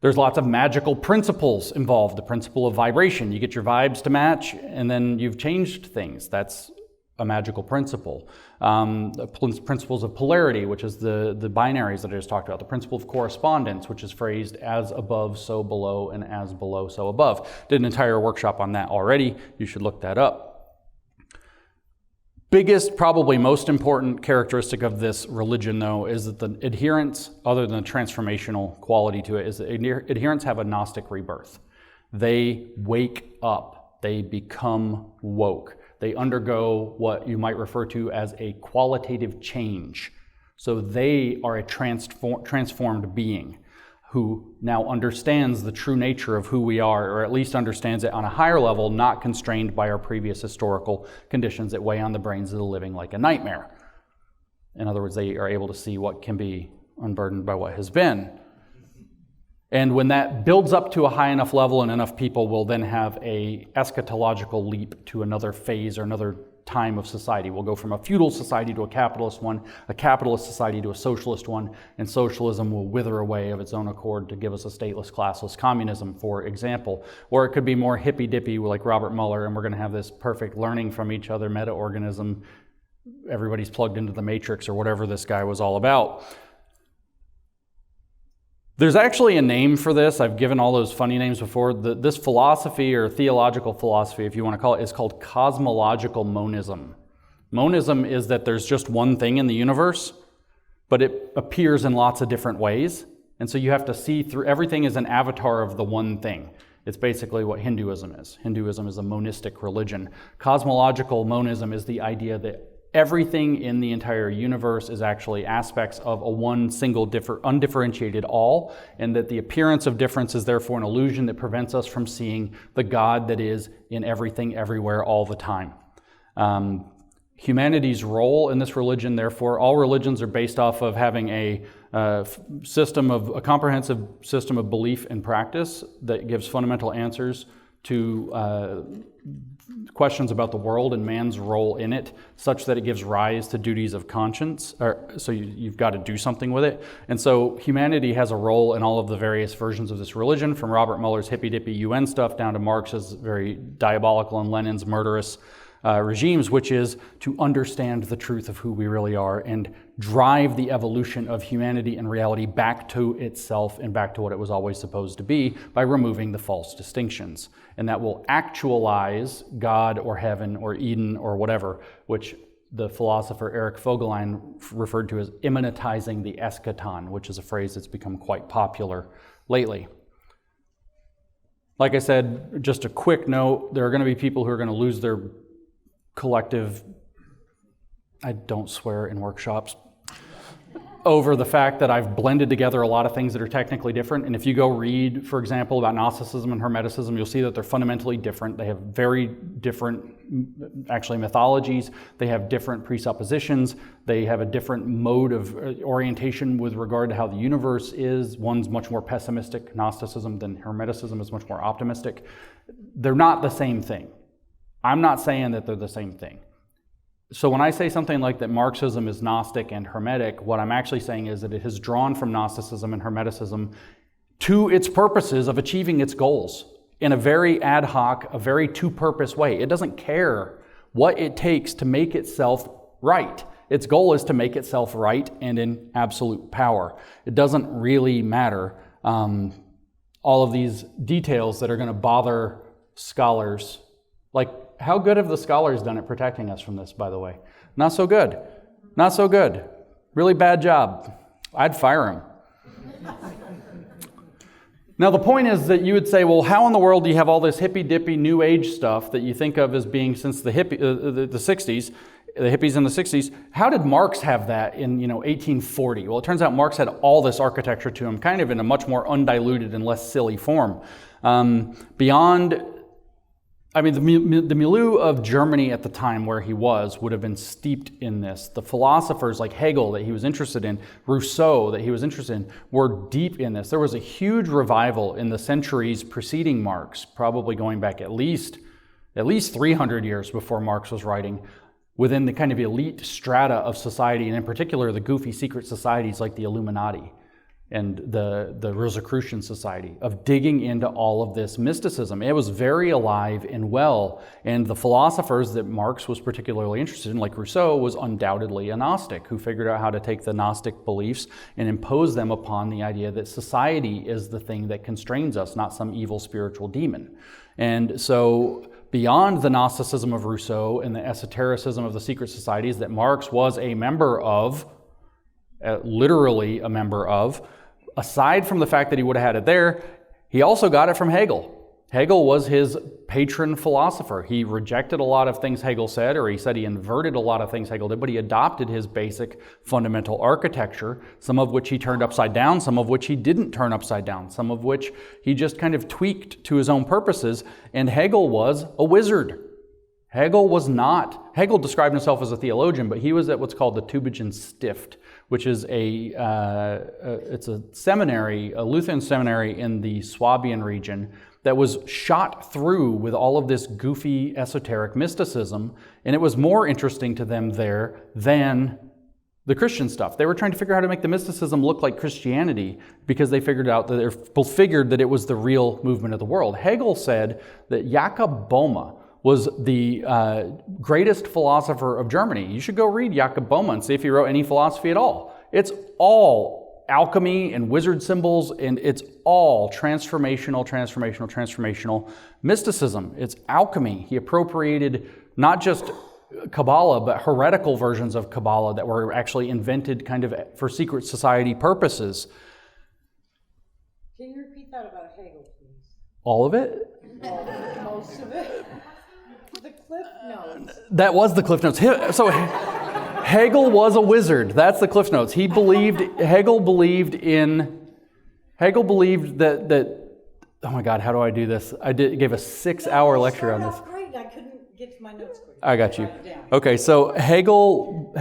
There's lots of magical principles involved. The principle of vibration. You get your vibes to match, and then you've changed things. That's a magical principle. The principles of polarity, which is the binaries that I just talked about. The principle of correspondence, which is phrased as above, so below, and as below, so above. Did an entire workshop on that already. You should look that up. Biggest, probably most important characteristic of this religion, though, is that the adherents, other than the transformational quality to it, is that adherents have a Gnostic rebirth. They wake up. They become woke. They undergo what you might refer to as a qualitative change. So they are a transformed being who now understands the true nature of who we are, or at least understands it on a higher level, not constrained by our previous historical conditions that weigh on the brains of the living like a nightmare. In other words, they are able to see what can be unburdened by what has been. And when that builds up to a high enough level, and enough people will then have a eschatological leap to another phase or another time of society. We'll go from a feudal society to a capitalist one, a capitalist society to a socialist one, and socialism will wither away of its own accord to give us a stateless, classless communism, for example. Or it could be more hippy-dippy like Robert Mueller, and we're going to have this perfect learning from each other meta-organism. Everybody's plugged into the matrix or whatever this guy was all about. There's actually a name for this. I've given all those funny names before. This philosophy, or theological philosophy, if you want to call it, is called cosmological monism. Monism is that there's just one thing in the universe, but it appears in lots of different ways. And so you have to see through, everything is an avatar of the one thing. It's basically what Hinduism is. Hinduism is a monistic religion. Cosmological monism is the idea that everything in the entire universe is actually aspects of a one single undifferentiated all, and that the appearance of difference is therefore an illusion that prevents us from seeing the God that is in everything, everywhere, all the time. Humanity's role in this religion, therefore, all religions are based off of having a comprehensive system of belief and practice that gives fundamental answers to questions about the world and man's role in it, such that it gives rise to duties of conscience. So you've got to do something with it. And so humanity has a role in all of the various versions of this religion, from Robert Mueller's hippy-dippy UN stuff down to Marx's very diabolical and Lenin's murderous regimes, which is to understand the truth of who we really are and drive the evolution of humanity and reality back to itself and back to what it was always supposed to be by removing the false distinctions. And that will actualize God or heaven or Eden or whatever, which the philosopher Eric Vogelin referred to as immanentizing the eschaton, which is a phrase that's become quite popular lately. Like I said, just a quick note, there are going to be people who are going to lose their collective, I don't swear in workshops, over the fact that I've blended together a lot of things that are technically different. And if you go read, for example, about Gnosticism and Hermeticism, you'll see that they're fundamentally different. They have very different, actually, mythologies. They have different presuppositions. They have a different mode of orientation with regard to how the universe is. One's much more pessimistic, Gnosticism, than Hermeticism is much more optimistic. They're not the same thing. I'm not saying that they're the same thing. So when I say something like that Marxism is Gnostic and Hermetic, what I'm actually saying is that it has drawn from Gnosticism and Hermeticism to its purposes of achieving its goals in a very ad hoc, a very two-purpose way. It doesn't care what it takes to make itself right. Its goal is to make itself right and in absolute power. It doesn't really matter all of these details that are going to bother scholars. Like, how good have the scholars done at protecting us from this, by the way? Not so good. Not so good. Really bad job. I'd fire him. Now, the point is that you would say, well, how in the world do you have all this hippy-dippy New Age stuff that you think of as being since the 60s, the hippies in the 60s? How did Marx have that in 1840? Well, it turns out Marx had all this architecture to him, kind of in a much more undiluted and less silly form. The milieu of Germany at the time where he was would have been steeped in this. The philosophers like Hegel that he was interested in, Rousseau that he was interested in, were deep in this. There was a huge revival in the centuries preceding Marx, probably going back at least 300 years before Marx was writing, within the kind of elite strata of society, and in particular the goofy secret societies like the Illuminati and the Rosicrucian Society, of digging into all of this mysticism. It was very alive and well, and the philosophers that Marx was particularly interested in, like Rousseau, was undoubtedly a Gnostic who figured out how to take the Gnostic beliefs and impose them upon the idea that society is the thing that constrains us, not some evil spiritual demon. And so beyond the Gnosticism of Rousseau and the esotericism of the secret societies that Marx was a member of, literally a member of, aside from the fact that he would have had it there, he also got it from Hegel. Hegel was his patron philosopher. He rejected a lot of things Hegel said, or he said he inverted a lot of things Hegel did, but he adopted his basic fundamental architecture, some of which he turned upside down, some of which he didn't turn upside down, some of which he just kind of tweaked to his own purposes, and Hegel was a wizard. Hegel described himself as a theologian, but he was at what's called the Tübingen Stift, which is it's a seminary, a Lutheran seminary in the Swabian region that was shot through with all of this goofy esoteric mysticism, and it was more interesting to them there than the Christian stuff. They were trying to figure out how to make the mysticism look like Christianity because they figured that it was the real movement of the world. Hegel said that Jakob Boehme was the greatest philosopher of Germany. You should go read Jakob Boehme and see if he wrote any philosophy at all. It's all alchemy and wizard symbols, and it's all transformational mysticism. It's alchemy. He appropriated not just Kabbalah, but heretical versions of Kabbalah that were actually invented kind of for secret society purposes. Can you repeat that about Hegel, please? All of it? Most of it? The Cliff Notes. That was the Cliff Notes. So Hegel was a wizard. That's the Cliff Notes. Hegel believed that oh my God, how do I do this? Gave a 6-hour lecture on this. Great. I couldn't get to my notes quickly. I got you. Okay, so Hegel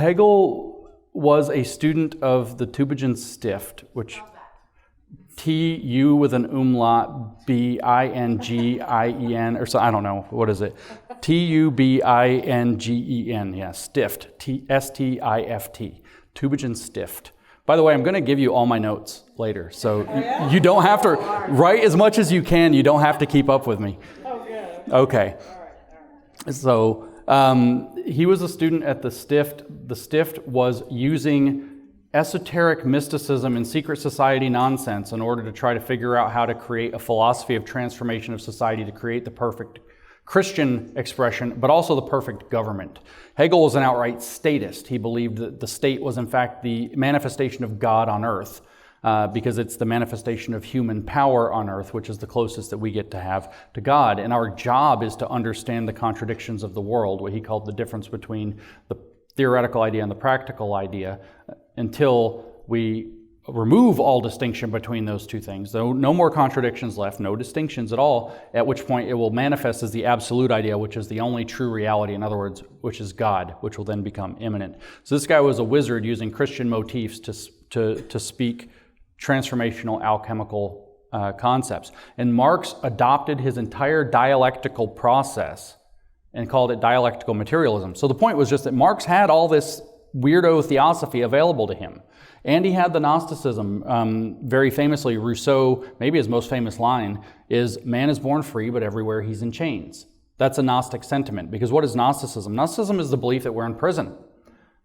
was a student of the Tübingen Stift, which T-U with an umlaut, B-I-N-G-I-E-N, or so, I don't know, what is it? T-U-B-I-N-G-E-N, yeah, Stift, S-T-I-F-T, Tübingen Stift. By the way, I'm going to give you all my notes later, so you don't have to write as much as you can. You don't have to keep up with me. Oh, good. Okay. All right. So he was a student at the Stift. The Stift was using esoteric mysticism and secret society nonsense in order to try to figure out how to create a philosophy of transformation of society to create the perfect Christian expression, but also the perfect government. Hegel was an outright statist. He believed that the state was in fact the manifestation of God on earth, because it's the manifestation of human power on earth, which is the closest that we get to have to God. And our job is to understand the contradictions of the world, what he called the difference between the theoretical idea and the practical idea, until we remove all distinction between those two things. No more contradictions left, no distinctions at all, at which point it will manifest as the absolute idea, which is the only true reality, in other words, which is God, which will then become immanent. So this guy was a wizard using Christian motifs to speak transformational alchemical concepts. And Marx adopted his entire dialectical process and called it dialectical materialism. So the point was just that Marx had all this weirdo theosophy available to him. And he had the Gnosticism. Very famously, Rousseau, maybe his most famous line, is, "Man is born free, but everywhere he's in chains." That's a Gnostic sentiment, because what is Gnosticism? Gnosticism is the belief that we're in prison,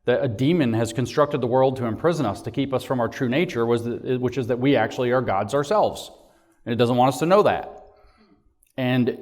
that a demon has constructed the world to imprison us, to keep us from our true nature, which is that we actually are gods ourselves. And it doesn't want us to know that. And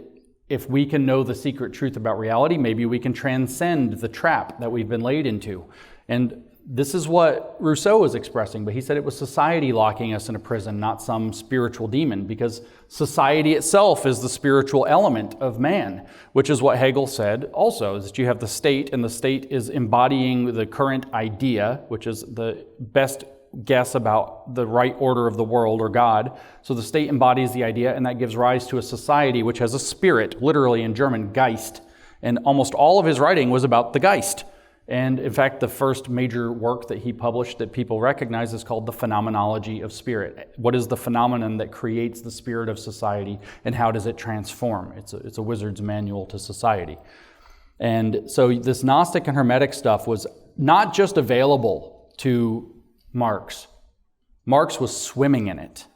if we can know the secret truth about reality, maybe we can transcend the trap that we've been laid into. And this is what Rousseau was expressing, but he said it was society locking us in a prison, not some spiritual demon, because society itself is the spiritual element of man, which is what Hegel said also, is that you have the state, and the state is embodying the current idea, which is the best guess about the right order of the world or God. So the state embodies the idea, and that gives rise to a society which has a spirit, literally in German, Geist. And almost all of his writing was about the Geist. And in fact, the first major work that he published that people recognize is called The Phenomenology of Spirit. What is the phenomenon that creates the spirit of society, and how does it transform? It's a wizard's manual to society. And so this Gnostic and Hermetic stuff was not just available to Marx. Marx was swimming in it.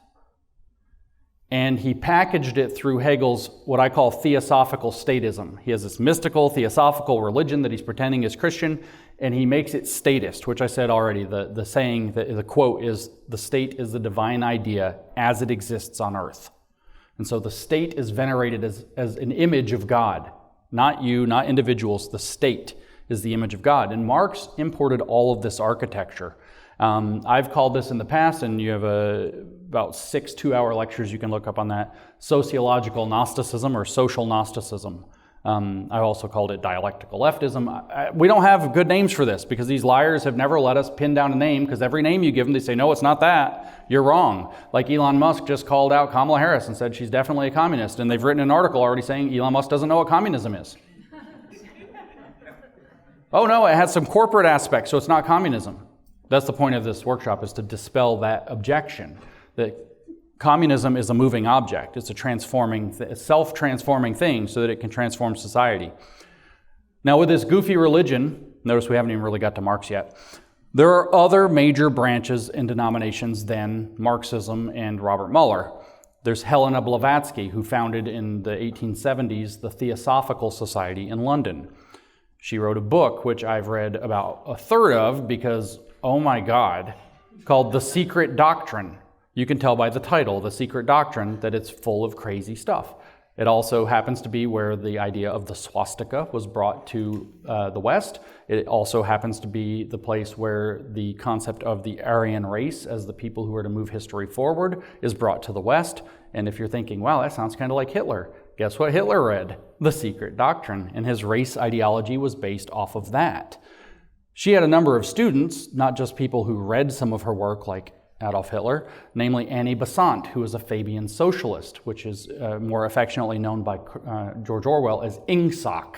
And he packaged it through Hegel's, what I call theosophical statism. He has this mystical, theosophical religion that he's pretending is Christian, and he makes it statist, which I said already. The saying, the quote is, "The state is the divine idea as it exists on earth." And so the state is venerated as an image of God. Not you, not individuals. The state is the image of God. And Marx imported all of this architecture. I've called this in the past, and you have about 6 2-hour lectures you can look up on that, sociological Gnosticism or social Gnosticism. I also called it dialectical leftism. We don't have good names for this because these liars have never let us pin down a name, because every name you give them, they say, no, it's not that. You're wrong. Like Elon Musk just called out Kamala Harris and said she's definitely a communist, and they've written an article already saying Elon Musk doesn't know what communism is. Oh no, it has some corporate aspects, so it's not communism. That's the point of this workshop, is to dispel that objection that communism is a moving object. It's a self-transforming thing so that it can transform society. Now with this goofy religion, notice we haven't even really got to Marx yet, there are other major branches and denominations than Marxism and Robert Muller. There's Helena Blavatsky, who founded in the 1870s the Theosophical Society in London. She wrote a book, which I've read about a third of because, oh my God, called The Secret Doctrine. You can tell by the title, The Secret Doctrine, that it's full of crazy stuff. It also happens to be where the idea of the swastika was brought to the West. It also happens to be the place where the concept of the Aryan race as the people who are to move history forward is brought to the West. And if you're thinking, wow, that sounds kind of like Hitler, guess what Hitler read? The Secret Doctrine. And his race ideology was based off of that. She had a number of students, not just people who read some of her work like Adolf Hitler, namely Annie Besant, who is a Fabian socialist, which is more affectionately known by George Orwell as INGSOC,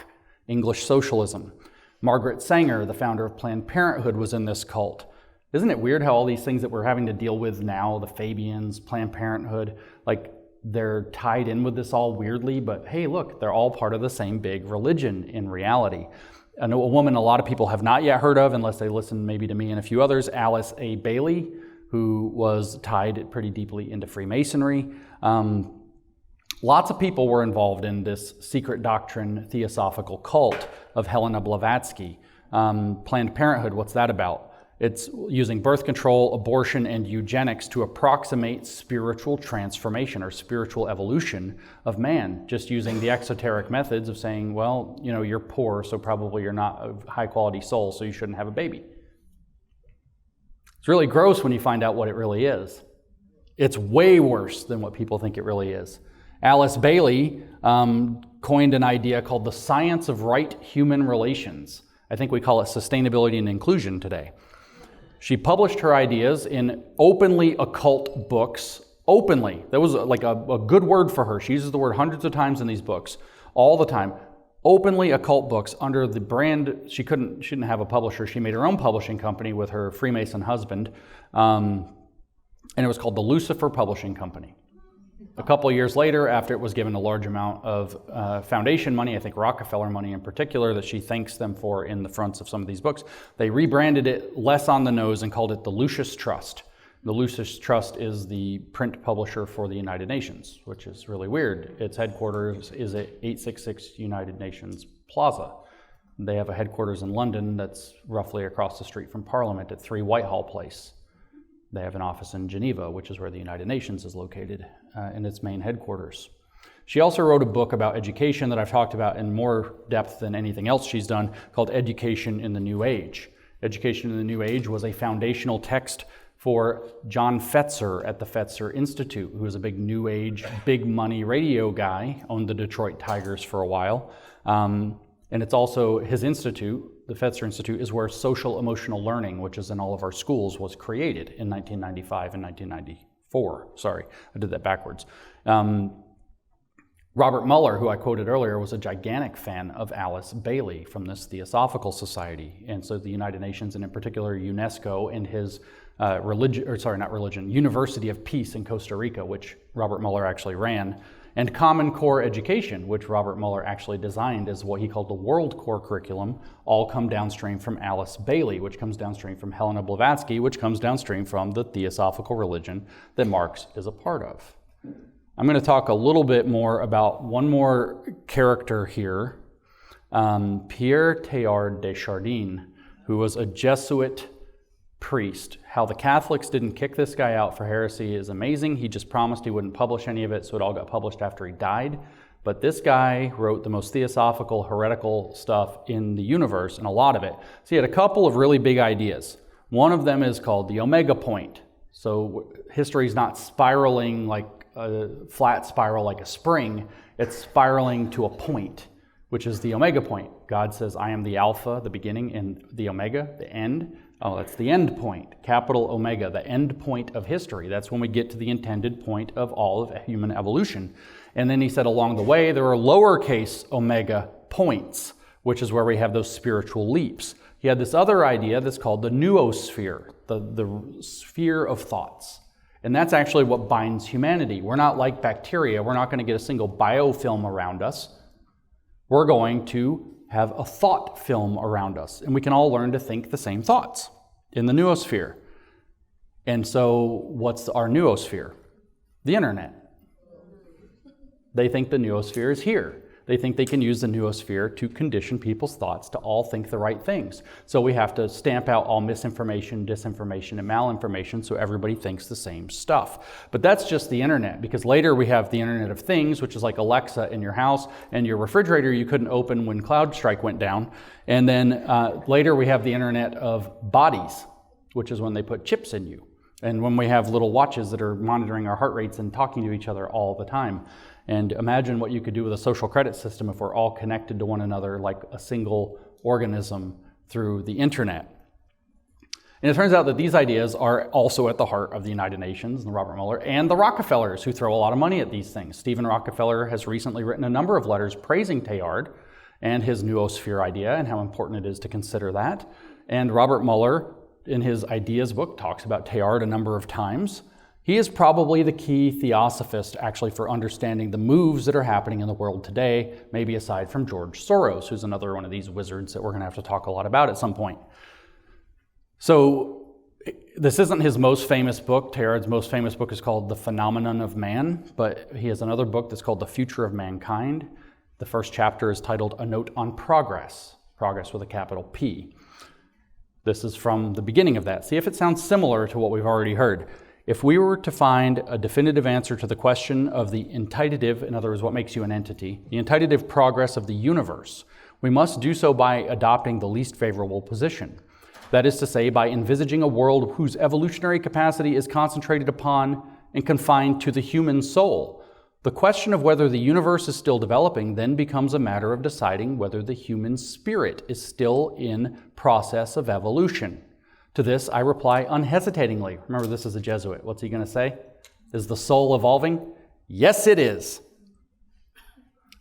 English Socialism. Margaret Sanger, the founder of Planned Parenthood, was in this cult. Isn't it weird how all these things that we're having to deal with now, the Fabians, Planned Parenthood, like they're tied in with this all weirdly, but hey, look, they're all part of the same big religion in reality. I know a woman a lot of people have not yet heard of, unless they listen maybe to me and a few others, Alice A. Bailey, who was tied pretty deeply into Freemasonry. Lots of people were involved in this secret doctrine theosophical cult of Helena Blavatsky. Planned Parenthood, what's that about? It's using birth control, abortion, and eugenics to approximate spiritual transformation or spiritual evolution of man, just using the exoteric methods of saying, well, you know, you're poor, so probably you're not a high-quality soul, so you shouldn't have a baby. It's really gross when you find out what it really is. It's way worse than what people think it really is. Alice Bailey coined an idea called the science of right human relations. I think we call it sustainability and inclusion today. She published her ideas in openly occult books. Openly. That was like a good word for her. She uses the word hundreds of times in these books, all the time. Openly occult books under the brand. She didn't have a publisher. She made her own publishing company with her Freemason husband, and it was called the Lucifer Publishing Company. A couple of years later, after it was given a large amount of foundation money, I think Rockefeller money in particular, that she thanks them for in the fronts of some of these books, they rebranded it less on the nose and called it the Lucis Trust. The Lucis Trust is the print publisher for the United Nations, which is really weird. Its headquarters is at 866 United Nations Plaza. They have a headquarters in London that's roughly across the street from Parliament at 3 Whitehall Place. They have an office in Geneva, which is where the United Nations is located, in its main headquarters. She also wrote a book about education that I've talked about in more depth than anything else she's done, called Education in the New Age. Education in the New Age was a foundational text for John Fetzer at the Fetzer Institute, who was a big New Age, big money radio guy, owned the Detroit Tigers for a while. And it's also his institute, the Fetzer Institute, is where social emotional learning, which is in all of our schools, was created in 1995 and 1994. Sorry, I did that backwards. Robert Muller, who I quoted earlier, was a gigantic fan of Alice Bailey from this Theosophical Society. And so the United Nations, and in particular UNESCO, and his University of Peace in Costa Rica, which Robert Muller actually ran, and Common Core Education, which Robert Muller actually designed as what he called the World Core Curriculum, all come downstream from Alice Bailey, which comes downstream from Helena Blavatsky, which comes downstream from the Theosophical religion that Marx is a part of. I'm going to talk a little bit more about one more character here, Pierre Teilhard de Chardin, who was a Jesuit priest. How the Catholics didn't kick this guy out for heresy is amazing. He just promised he wouldn't publish any of it, so it all got published after he died. But this guy wrote the most theosophical, heretical stuff in the universe, and a lot of it. So he had a couple of really big ideas. One of them is called the omega point. So history is not spiraling like a flat spiral like a spring. It's spiraling to a point, which is the omega point. God says, I am the alpha, the beginning, and the omega, the end. Oh, that's the end point, capital Omega, the end point of history. That's when we get to the intended point of all of human evolution. And then he said along the way, there are lowercase omega points, which is where we have those spiritual leaps. He had this other idea that's called the noosphere, the sphere of thoughts. And that's actually what binds humanity. We're not like bacteria. We're not going to get a single biofilm around us. We're going to have a thought film around us. And we can all learn to think the same thoughts in the noosphere. And so what's our noosphere? The internet. They think the noosphere is here. They think they can use the noosphere to condition people's thoughts to all think the right things. So we have to stamp out all misinformation, disinformation, and malinformation so everybody thinks the same stuff. But that's just the internet, because later we have the Internet of Things, which is like Alexa in your house, and your refrigerator you couldn't open when CrowdStrike went down. And then later we have the Internet of Bodies, which is when they put chips in you. And when we have little watches that are monitoring our heart rates and talking to each other all the time. And imagine what you could do with a social credit system if we're all connected to one another like a single organism through the internet. And it turns out that these ideas are also at the heart of the United Nations and Robert Mueller and the Rockefellers, who throw a lot of money at these things. Stephen Rockefeller has recently written a number of letters praising Teilhard and his noosphere idea and how important it is to consider that. And Robert Mueller, in his Ideas book, talks about Teilhard a number of times. He is probably the key theosophist, actually, for understanding the moves that are happening in the world today, maybe aside from George Soros, who's another one of these wizards that we're going to have to talk a lot about at some point. So this isn't his most famous book. Teilhard's most famous book is called The Phenomenon of Man, but he has another book that's called The Future of Mankind. The first chapter is titled A Note on Progress, progress with a capital P. This is from the beginning of that. See if it sounds similar to what we've already heard. If we were to find a definitive answer to the question of the entitative, in other words, what makes you an entity, the entitative progress of the universe, we must do so by adopting the least favorable position. That is to say, by envisaging a world whose evolutionary capacity is concentrated upon and confined to the human soul. The question of whether the universe is still developing then becomes a matter of deciding whether the human spirit is still in process of evolution. To this, I reply unhesitatingly. Remember, this is a Jesuit. What's he going to say? Is the soul evolving? Yes, it is.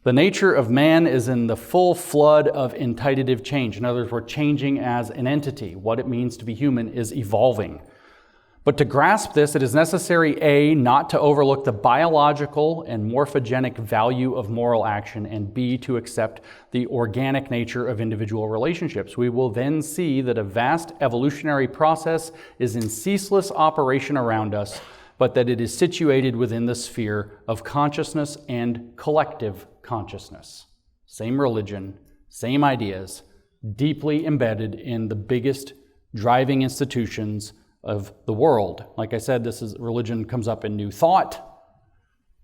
The nature of man is in the full flood of entitative change. In other words, we're changing as an entity. What it means to be human is evolving. But to grasp this, it is necessary, A, not to overlook the biological and morphogenic value of moral action, and B, to accept the organic nature of individual relationships. We will then see that a vast evolutionary process is in ceaseless operation around us, but that it is situated within the sphere of consciousness and collective consciousness. Same religion, same ideas, deeply embedded in the biggest driving institutions of the world. Like I said, religion comes up in New Thought.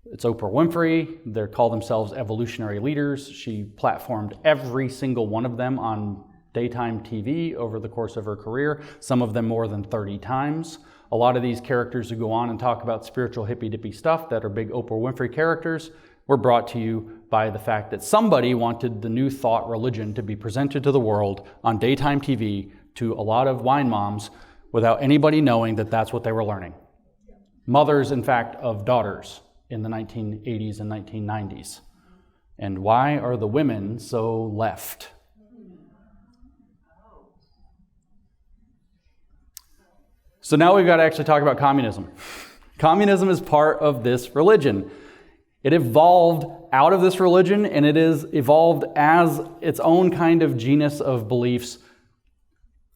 It's Oprah Winfrey. They call themselves evolutionary leaders. She platformed every single one of them on daytime TV over the course of her career, some of them more than 30 times. A lot of these characters who go on and talk about spiritual hippy-dippy stuff that are big Oprah Winfrey characters were brought to you by the fact that somebody wanted the New Thought religion to be presented to the world on daytime TV to a lot of wine moms without anybody knowing that that's what they were learning. Mothers, in fact, of daughters in the 1980s and 1990s. And why are the women so left? So now we've got to actually talk about communism. Communism is part of this religion. It evolved out of this religion, and it is evolved as its own kind of genus of beliefs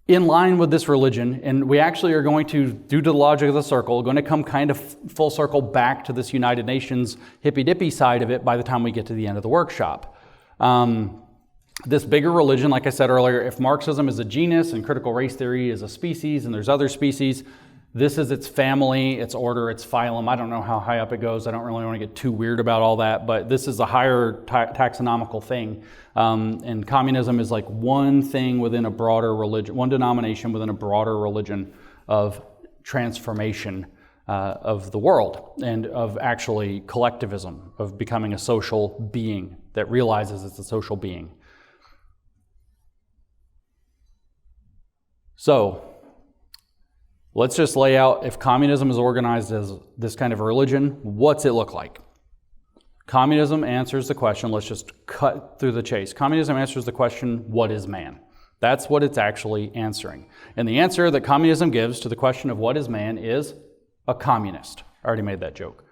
in line with this religion, and we actually are going to, due to the logic of the circle, going to come kind of full circle back to this United Nations hippy-dippy side of it by the time we get to the end of the workshop. This bigger religion, like I said earlier, if Marxism is a genus and critical race theory is a species and there's other species, this is its family, its order, its phylum. I don't know how high up it goes. I don't really want to get too weird about all that, but this is a higher taxonomical thing. And communism is like one thing within a broader religion, one denomination within a broader religion of transformation of the world and of actually collectivism, of becoming a social being that realizes it's a social being. So, let's just lay out, if communism is organized as this kind of a religion, what's it look like? Communism answers the question, let's just cut through the chase. Communism answers the question, what is man? That's what it's actually answering. And the answer that communism gives to the question of what is man is a communist. I already made that joke.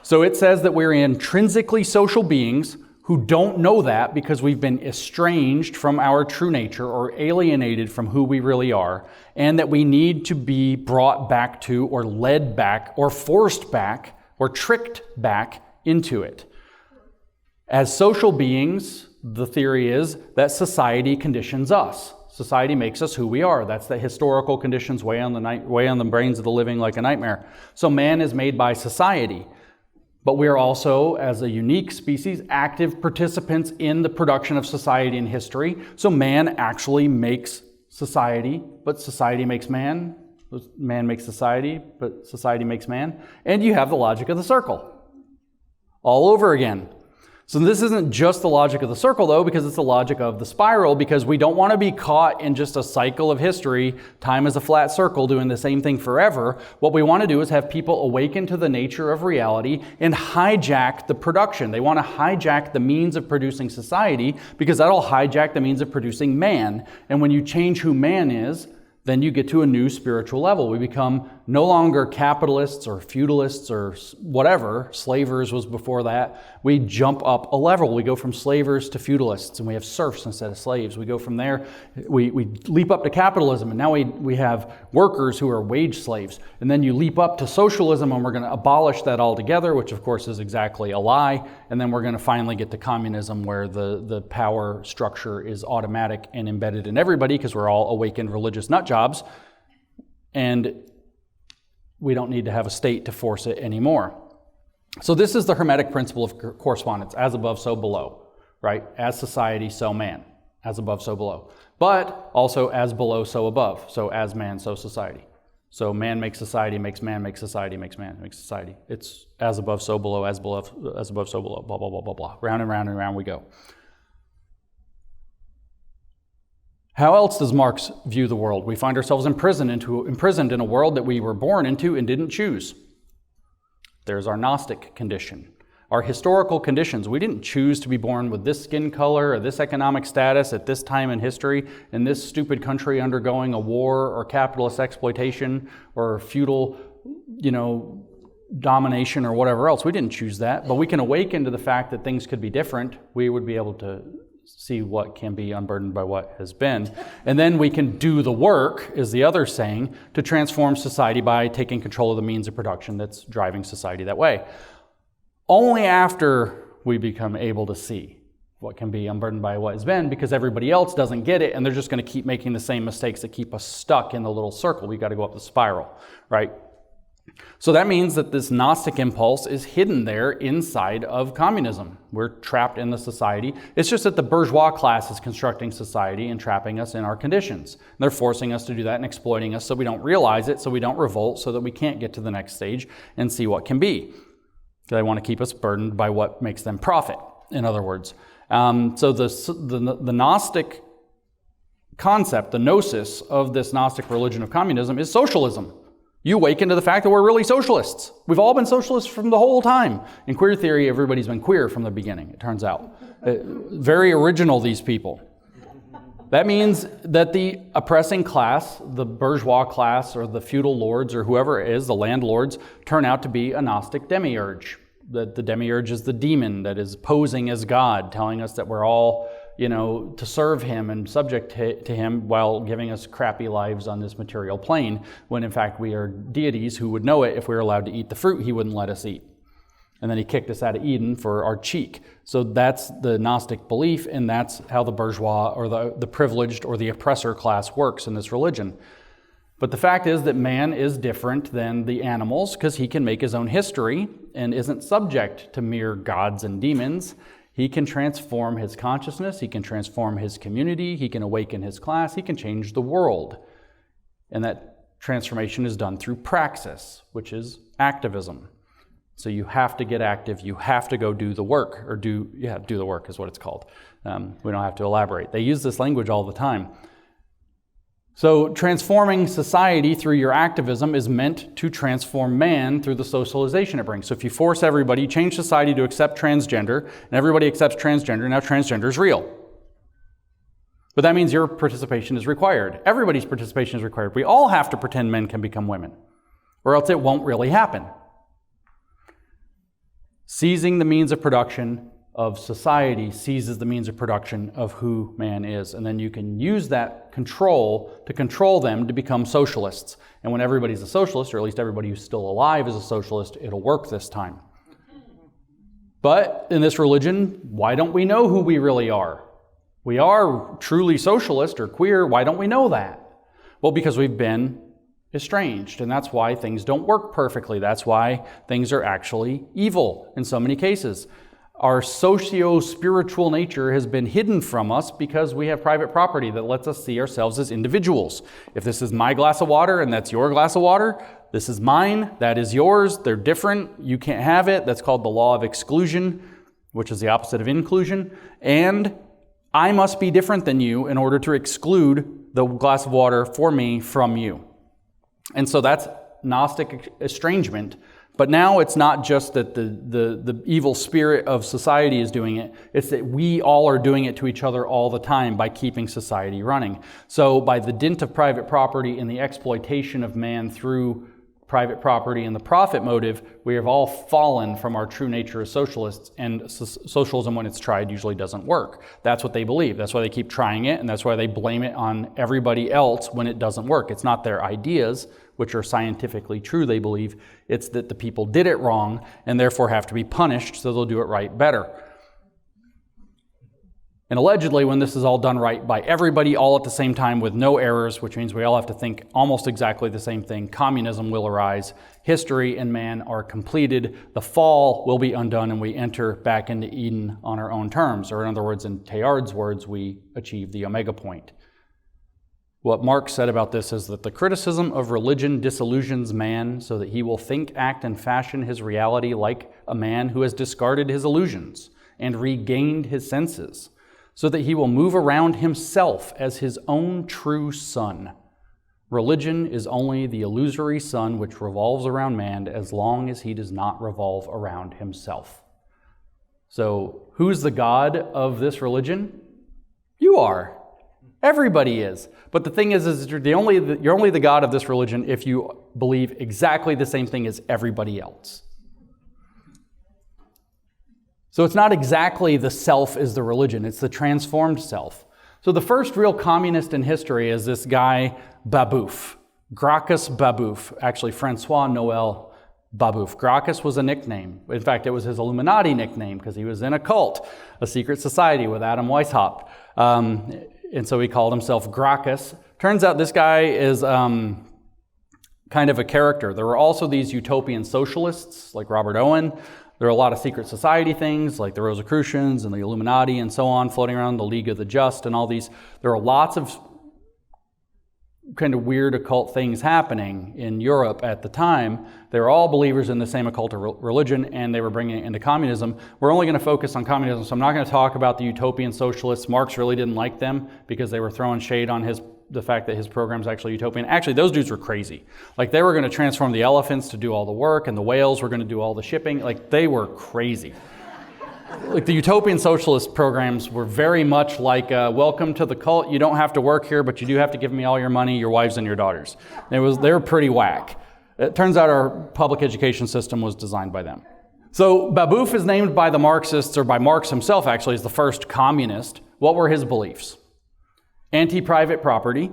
So it says that we're intrinsically social beings who don't know that because we've been estranged from our true nature or alienated from who we really are, and that we need to be brought back to or led back or forced back or tricked back into it. As social beings, the theory is that society conditions us. Society makes us who we are. That's the historical conditions weigh on the brains of the living like a nightmare. So man is made by society. But we are also, as a unique species, active participants in the production of society and history. So man actually makes society, but society makes man. Man makes society, but society makes man. And you have the logic of the circle all over again. So this isn't just the logic of the circle, though, because it's the logic of the spiral, because we don't want to be caught in just a cycle of history, time is a flat circle, doing the same thing forever. What we want to do is have people awaken to the nature of reality and hijack the production. They want to hijack the means of producing society, because that'll hijack the means of producing man. And when you change who man is, then you get to a new spiritual level. We become no longer capitalists or feudalists or whatever. Slavers was before that. We jump up a level. We go from slavers to feudalists, and we have serfs instead of slaves. We go from there, we leap up to capitalism, and now we have workers who are wage slaves. And then you leap up to socialism, and we're going to abolish that altogether, which of course is exactly a lie. And then we're going to finally get to communism, where the power structure is automatic and embedded in everybody, because we're all awakened religious nut jobs, and we don't need to have a state to force it anymore. So this is the Hermetic principle of correspondence: as above, so below, right? As society, so man. As above, so below. But also as below, so above. So as man, so society. So man makes society, makes man, makes society, makes man, makes society. It's as above, so below, as above, so below, blah, blah, blah, blah, blah. Round and round and round we go. How else does Marx view the world? We find ourselves imprisoned in a world that we were born into and didn't choose. There's our Gnostic condition. Our historical conditions. We didn't choose to be born with this skin color or this economic status at this time in history in this stupid country undergoing a war or capitalist exploitation or feudal, domination or whatever else. We didn't choose that, but we can awaken to the fact that things could be different. We would be able to see what can be unburdened by what has been. And then we can do the work, is the other saying, to transform society by taking control of the means of production that's driving society that way. Only after we become able to see what can be unburdened by what has been, because everybody else doesn't get it, and they're just going to keep making the same mistakes that keep us stuck in the little circle. We've got to go up the spiral, right? So that means that this Gnostic impulse is hidden there inside of communism. We're trapped in the society. It's just that the bourgeois class is constructing society and trapping us in our conditions. And they're forcing us to do that and exploiting us so we don't realize it, so we don't revolt, so that we can't get to the next stage and see what can be. They want to keep us burdened by what makes them profit, in other words. So the Gnostic concept, the gnosis of this Gnostic religion of communism is socialism. You awaken to the fact that we're really socialists. We've all been socialists from the whole time. In queer theory, everybody's been queer from the beginning, it turns out. Very original, these people. That means that the oppressing class, the bourgeois class or the feudal lords or whoever it is, the landlords, turn out to be a Gnostic demiurge. That the demiurge is the demon that is posing as God, telling us that we're all, to serve him and subject to him while giving us crappy lives on this material plane, when in fact we are deities who would know it. If we were allowed to eat the fruit, he wouldn't let us eat. And then he kicked us out of Eden for our cheek. So that's the Gnostic belief, and that's how the bourgeois or the privileged or the oppressor class works in this religion. But the fact is that man is different than the animals because he can make his own history and isn't subject to mere gods and demons. He can transform his consciousness, he can transform his community, he can awaken his class, he can change the world. And that transformation is done through praxis, which is activism. So you have to get active, you have to go do the work, or do the work is what it's called. We don't have to elaborate. They use this language all the time. So transforming society through your activism is meant to transform man through the socialization it brings. So if you force everybody, change society to accept transgender, and everybody accepts transgender, now transgender is real. But that means your participation is required. Everybody's participation is required. We all have to pretend men can become women. or else it won't really happen. Seizing the means of production of society seizes the means of production of who man is. And then you can use that control to control them to become socialists. And when everybody's a socialist, or at least everybody who's still alive is a socialist, it'll work this time. But in this religion, why don't we know who we really are? We are truly socialist or queer. Why don't we know that? Well, because we've been estranged, and that's why things don't work perfectly. That's why things are actually evil in so many cases. Our socio-spiritual nature has been hidden from us because we have private property that lets us see ourselves as individuals. If this is my glass of water and that's your glass of water, this is mine, that is yours, they're different, you can't have it. That's called the law of exclusion, which is the opposite of inclusion. And I must be different than you in order to exclude the glass of water for me from you. And so that's Gnostic estrangement. But now it's not just that the evil spirit of society is doing it. It's that we all are doing it to each other all the time by keeping society running. So by the dint of private property and the exploitation of man through private property and the profit motive, we have all fallen from our true nature as socialists, and socialism, when it's tried, usually doesn't work. That's what they believe. That's why they keep trying it, and that's why they blame it on everybody else when it doesn't work. It's not their ideas, which are scientifically true, they believe. It's that the people did it wrong and therefore have to be punished, so they'll do it right better. And allegedly, when this is all done right by everybody all at the same time with no errors, which means we all have to think almost exactly the same thing, communism will arise, history and man are completed, the fall will be undone, and we enter back into Eden on our own terms. Or in other words, in Teilhard's words, we achieve the omega point. What Marx said about this is that the criticism of religion disillusions man so that he will think, act, and fashion his reality like a man who has discarded his illusions and regained his senses, so that he will move around himself as his own true sun. Religion is only the illusory sun which revolves around man as long as he does not revolve around himself. So, who's the God of this religion? You are. Everybody is. But the thing is you're only the God of this religion if you believe exactly the same thing as everybody else. So it's not exactly the self is the religion, it's the transformed self. So the first real communist in history is this guy, Babeuf, Gracchus Babeuf, actually Francois Noel Babeuf. Gracchus was a nickname. In fact, it was his Illuminati nickname because he was in a cult, a secret society with Adam Weishaupt. And so he called himself Gracchus. Turns out this guy is kind of a character. There were also these utopian socialists like Robert Owen. There are a lot of secret society things like the Rosicrucians and the Illuminati and so on floating around, the League of the Just and all these. There are lots of kind of weird occult things happening in Europe at the time. They were all believers in the same occult religion, and they were bringing it into communism. We're only going to focus on communism, so I'm not going to talk about the utopian socialists. Marx really didn't like them because they were throwing shade on the fact that his program's actually utopian. Actually, those dudes were crazy. Like, they were going to transform the elephants to do all the work, and the whales were going to do all the shipping. Like, they were crazy. Like, the utopian socialist programs were very much like, welcome to the cult. You don't have to work here, but you do have to give me all your money, your wives, and your daughters. They were pretty whack. It turns out our public education system was designed by them. So Babeuf is named by the Marxists, or by Marx himself actually, as the first communist. What were his beliefs? Anti-private property,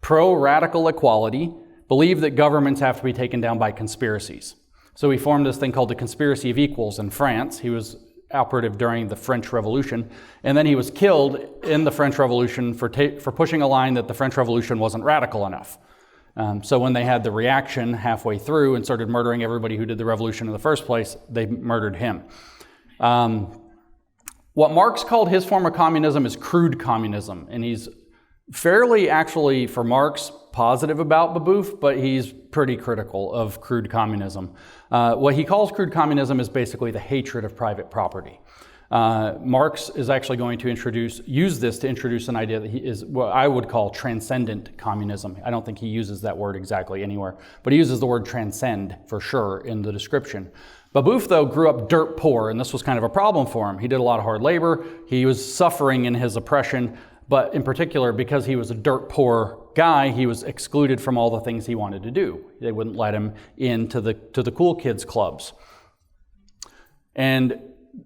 pro-radical equality, believed that governments have to be taken down by conspiracies. So he formed this thing called the Conspiracy of Equals in France. He was operative during the French Revolution, and then he was killed in the French Revolution for pushing a line that the French Revolution wasn't radical enough. So when they had the reaction halfway through and started murdering everybody who did the revolution in the first place, they murdered him. What Marx called his form of communism is crude communism, and he's fairly, actually, for Marx, positive about Babeuf, but he's pretty critical of crude communism. What he calls crude communism is basically the hatred of private property. Marx is actually going to use this to introduce an idea that he is what I would call transcendent communism. I don't think he uses that word exactly anywhere, but he uses the word transcend for sure in the description. Babeuf, though, grew up dirt poor, and this was kind of a problem for him. He did a lot of hard labor. He was suffering in his oppression, But in particular, because he was a dirt poor guy, he was excluded from all the things he wanted to do. They wouldn't let him into the cool kids clubs. And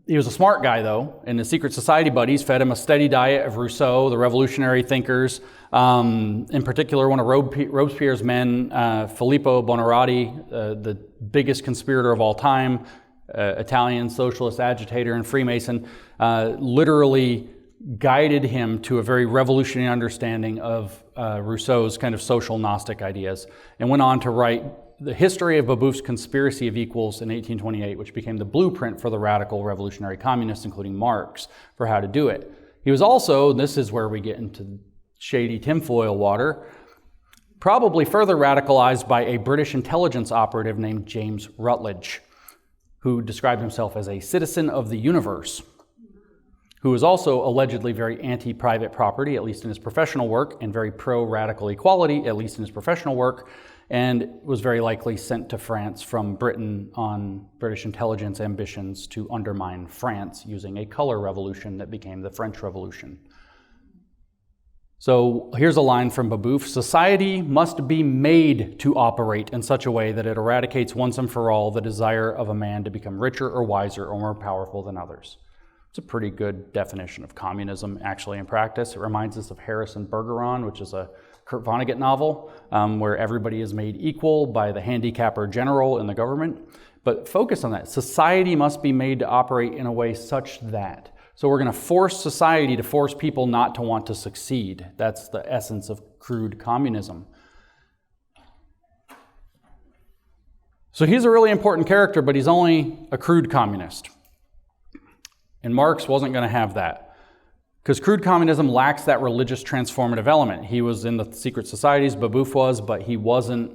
he was a smart guy, though, and his secret society buddies fed him a steady diet of Rousseau, the revolutionary thinkers. In particular, one of Robespierre's men, Filippo Buonarroti, the biggest conspirator of all time, Italian socialist agitator and Freemason, literally guided him to a very revolutionary understanding of Rousseau's kind of social Gnostic ideas, and went on to write the history of Babeuf's Conspiracy of Equals in 1828, which became the blueprint for the radical revolutionary communists, including Marx, for how to do it. He was also, and this is where we get into shady tinfoil water, probably further radicalized by a British intelligence operative named James Rutledge, who described himself as a citizen of the universe, who was also allegedly very anti-private property, at least in his professional work, and very pro-radical equality, at least in his professional work, and was very likely sent to France from Britain on British intelligence ambitions to undermine France using a color revolution that became the French Revolution. So here's a line from Babeuf: "Society must be made to operate in such a way that it eradicates once and for all the desire of a man to become richer or wiser or more powerful than others." It's a pretty good definition of communism, actually, in practice. It reminds us of Harrison Bergeron, which is a Kurt Vonnegut novel, where everybody is made equal by the handicapper general in the government. But focus on that. Society must be made to operate in a way such that. So we're going to force society to force people not to want to succeed. That's the essence of crude communism. So he's a really important character, but he's only a crude communist. And Marx wasn't going to have that. Because crude communism lacks that religious transformative element. He was in the secret societies, Babeuf was, but he wasn't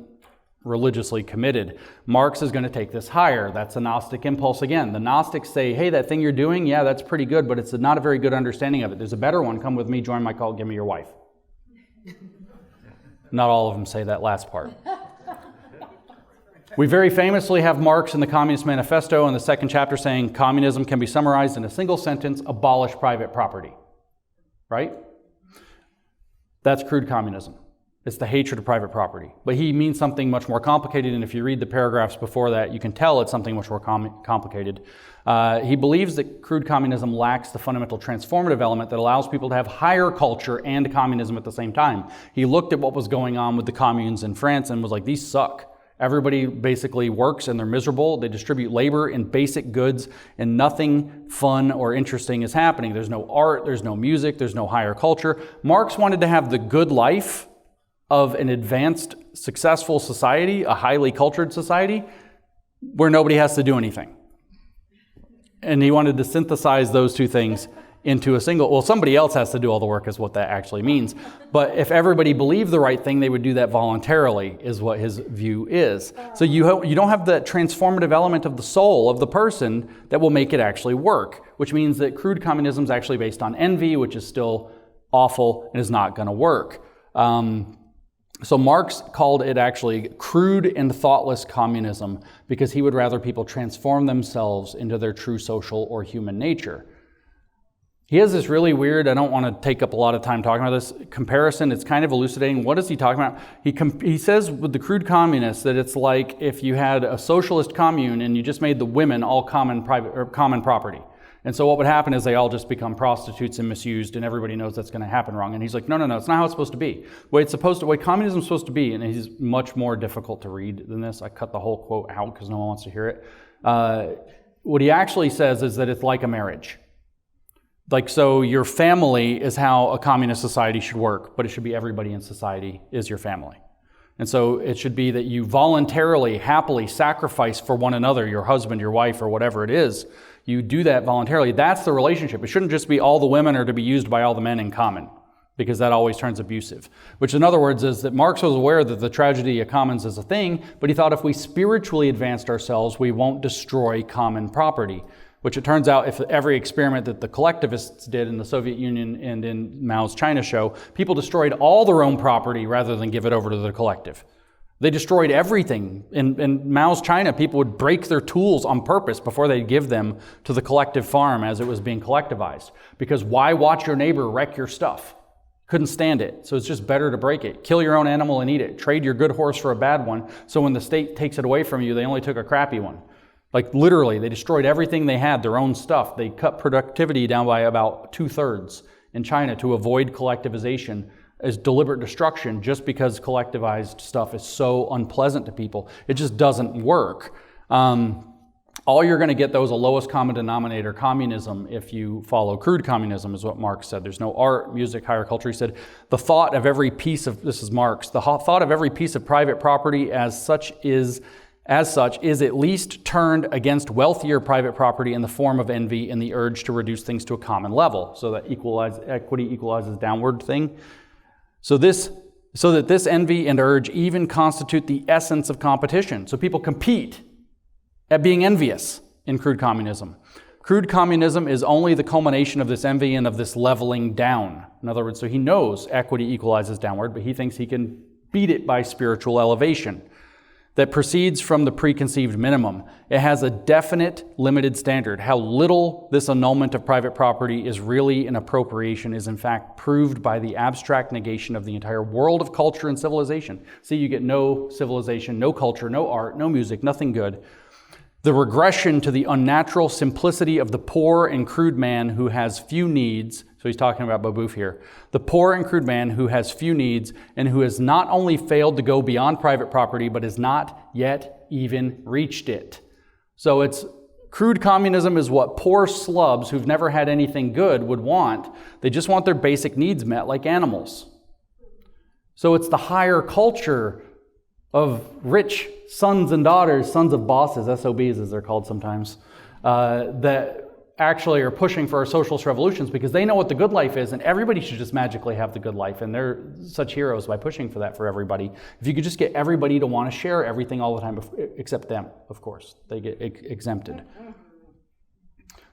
religiously committed. Marx is going to take this higher. That's a Gnostic impulse again. The Gnostics say, hey, that thing you're doing, yeah, that's pretty good, but it's not a very good understanding of it. There's a better one. Come with me, join my cult, give me your wife. Not all of them say that last part. We very famously have Marx in the Communist Manifesto in the second chapter saying communism can be summarized in a single sentence: abolish private property. Right? That's crude communism. It's the hatred of private property. But he means something much more complicated, and if you read the paragraphs before that, you can tell it's something much more complicated. He believes that crude communism lacks the fundamental transformative element that allows people to have higher culture and communism at the same time. He looked at what was going on with the communes in France and was like, these suck. Everybody basically works and they're miserable. They distribute labor in basic goods and nothing fun or interesting is happening. There's no art, there's no music, there's no higher culture. Marx wanted to have the good life of an advanced, successful society, a highly cultured society, where nobody has to do anything. And he wanted to synthesize those two things into a single, well, somebody else has to do all the work is what that actually means. But if everybody believed the right thing, they would do that voluntarily, is what his view is. So you don't have the transformative element of the soul of the person that will make it actually work, which means that crude communism is actually based on envy, which is still awful and is not going to work. So Marx called it actually crude and thoughtless communism because he would rather people transform themselves into their true social or human nature. He has this really weird, I don't want to take up a lot of time talking about this, comparison. It's kind of elucidating. What is he talking about? He says with the crude communists that it's like if you had a socialist commune and you just made the women all common property. And so what would happen is they all just become prostitutes and misused, and everybody knows that's going to happen wrong. And he's like, no, it's not how it's supposed to be. The way communism is supposed to be, and he's much more difficult to read than this. I cut the whole quote out because no one wants to hear it. What he actually says is that it's like a marriage. Like, so your family is how a communist society should work, but it should be everybody in society is your family. And so it should be that you voluntarily, happily sacrifice for one another, your husband, your wife, or whatever it is. You do that voluntarily. That's the relationship. It shouldn't just be all the women are to be used by all the men in common, because that always turns abusive. Which, in other words, is that Marx was aware that the tragedy of commons is a thing, but he thought if we spiritually advanced ourselves, we won't destroy common property. Which it turns out, if every experiment that the collectivists did in the Soviet Union and in Mao's China show, people destroyed all their own property rather than give it over to the collective. They destroyed everything. In Mao's China, people would break their tools on purpose before they'd give them to the collective farm as it was being collectivized. Because why watch your neighbor wreck your stuff? Couldn't stand it. So it's just better to break it. Kill your own animal and eat it. Trade your good horse for a bad one. So when the state takes it away from you, they only took a crappy one. Like literally, they destroyed everything they had, their own stuff. They cut productivity down by about 2/3 in China to avoid collectivization as deliberate destruction just because collectivized stuff is so unpleasant to people. It just doesn't work. All you're going to get, though, is a lowest common denominator communism if you follow crude communism, is what Marx said. There's no art, music, higher culture. He said, the thought of every piece of, this is Marx, the thought of every piece of private property as such is at least turned against wealthier private property in the form of envy and the urge to reduce things to a common level. So that equity equalizes downward thing. So that this envy and urge even constitute the essence of competition. So people compete at being envious in crude communism. Crude communism is only the culmination of this envy and of this leveling down. In other words, so he knows equity equalizes downward, but he thinks he can beat it by spiritual elevation that proceeds from the preconceived minimum. It has a definite limited standard. How little this annulment of private property is really an appropriation is in fact proved by the abstract negation of the entire world of culture and civilization. See, you get no civilization, no culture, no art, no music, nothing good. The regression to the unnatural simplicity of the poor and crude man who has few needs. So he's talking about Babeuf here. The poor and crude man who has few needs and who has not only failed to go beyond private property, but has not yet even reached it. So it's crude communism is what poor slubs who've never had anything good would want. They just want their basic needs met like animals. So it's the higher culture of rich sons and daughters, sons of bosses, SOBs as they're called sometimes, that actually are pushing for our socialist revolutions because they know what the good life is, and everybody should just magically have the good life, and they're such heroes by pushing for that for everybody. If you could just get everybody to want to share everything all the time, except them, of course. They get exempted.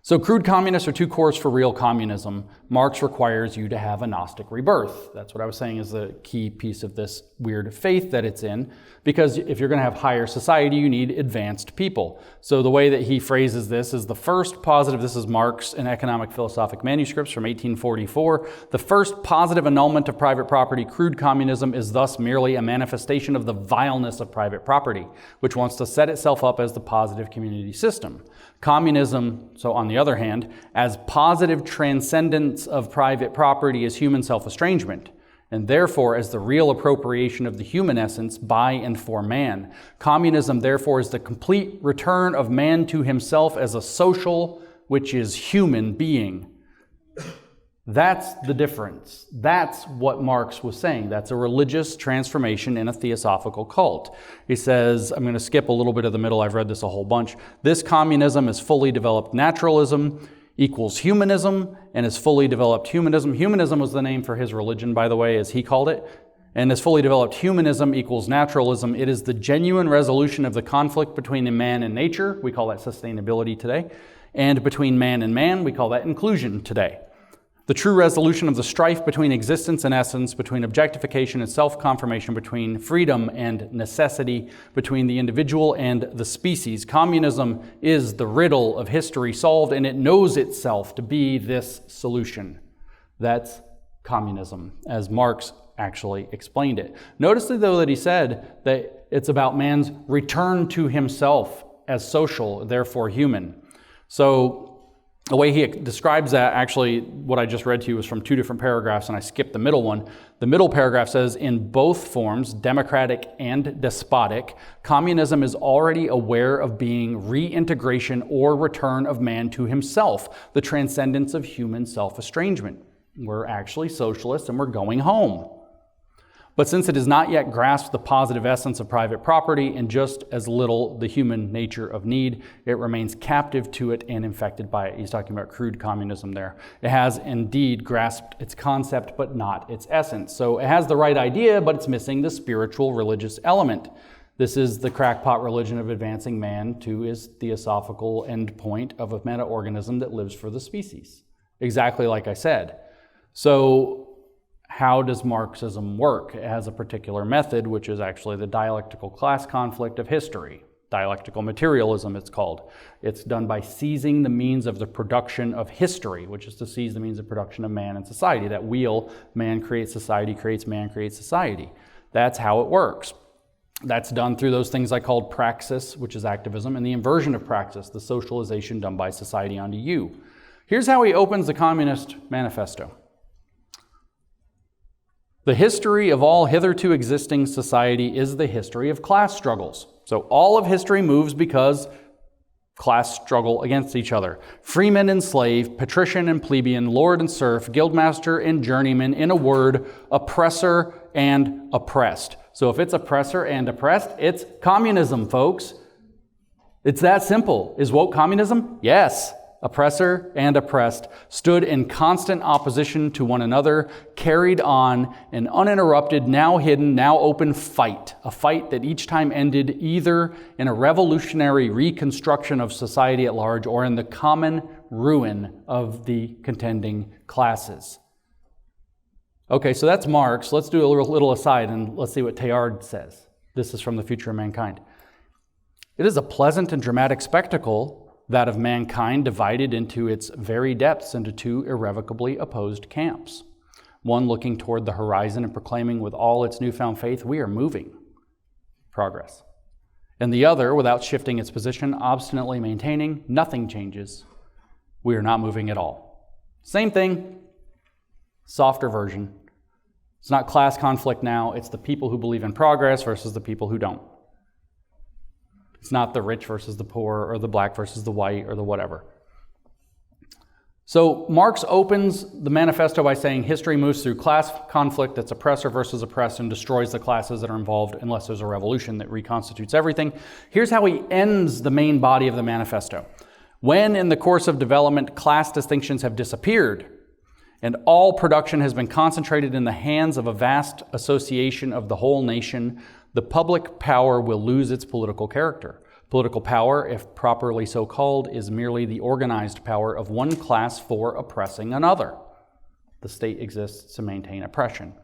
So crude communists are two cores for real communism. Marx requires you to have a Gnostic rebirth. That's what I was saying is the key piece of this weird faith that it's in. Because if you're going to have higher society, you need advanced people. So the way that he phrases this is the first positive, this is Marx in Economic Philosophic Manuscripts from 1844. The first positive annulment of private property, crude communism, is thus merely a manifestation of the vileness of private property, which wants to set itself up as the positive community system. Communism, so on the other hand, as positive transcendence of private property is human self-estrangement, and therefore as the real appropriation of the human essence by and for man. Communism, therefore, is the complete return of man to himself as a social, which is human being. That's the difference. That's what Marx was saying. That's a religious transformation in a theosophical cult. He says, I'm going to skip a little bit of the middle, I've read this a whole bunch. This communism is fully developed naturalism equals humanism, and is fully developed humanism. Humanism was the name for his religion, by the way, as he called it. And as fully developed humanism equals naturalism. It is the genuine resolution of the conflict between man and nature. We call that sustainability today. And between man and man, we call that inclusion today. The true resolution of the strife between existence and essence, between objectification and self-confirmation, between freedom and necessity, between the individual and the species. Communism is the riddle of history solved, and it knows itself to be this solution. That's communism, as Marx actually explained it. Notice, though, that he said that it's about man's return to himself as social, therefore human. So the way he describes that, actually, what I just read to you was from two different paragraphs, and I skipped the middle one. The middle paragraph says, in both forms, democratic and despotic, communism is already aware of being reintegration or return of man to himself, the transcendence of human self-estrangement. We're actually socialists, and we're going home. But since it has not yet grasped the positive essence of private property and just as little the human nature of need, it remains captive to it and infected by it. He's talking about crude communism there. It has indeed grasped its concept, but not its essence. So it has the right idea, but it's missing the spiritual religious element. This is the crackpot religion of advancing man to his theosophical endpoint of a meta-organism that lives for the species. Exactly like I said. So how does Marxism work? It has a particular method, which is actually the dialectical class conflict of history. Dialectical materialism, it's called. It's done by seizing the means of the production of history, which is to seize the means of production of man and society. That wheel, man creates society, creates man, creates society. That's how it works. That's done through those things I called praxis, which is activism, and the inversion of praxis, the socialization done by society onto you. Here's how he opens the Communist Manifesto. The history of all hitherto existing society is the history of class struggles. So all of history moves because class struggle against each other. Freeman and slave, patrician and plebeian, lord and serf, guildmaster and journeyman, in a word, oppressor and oppressed. So if it's oppressor and oppressed, it's communism, folks. It's that simple. Is woke communism? Yes. Oppressor and oppressed stood in constant opposition to one another, carried on an uninterrupted, now hidden, now open fight. A fight that each time ended either in a revolutionary reconstruction of society at large or in the common ruin of the contending classes. Okay, so that's Marx. Let's do a little aside and let's see what Teilhard says. This is from The Future of Mankind. It is a pleasant and dramatic spectacle, that of mankind divided into its very depths into two irrevocably opposed camps. One looking toward the horizon and proclaiming with all its newfound faith, we are moving. Progress. And the other, without shifting its position, obstinately maintaining, nothing changes. We are not moving at all. Same thing, softer version. It's not class conflict now, it's the people who believe in progress versus the people who don't. It's not the rich versus the poor, or the black versus the white, or the whatever. So Marx opens the manifesto by saying history moves through class conflict that's oppressor versus oppressed and destroys the classes that are involved unless there's a revolution that reconstitutes everything. Here's how he ends the main body of the manifesto. When in the course of development class distinctions have disappeared and all production has been concentrated in the hands of a vast association of the whole nation, the public power will lose its political character. Political power, if properly so called, is merely the organized power of one class for oppressing another. The state exists to maintain oppression.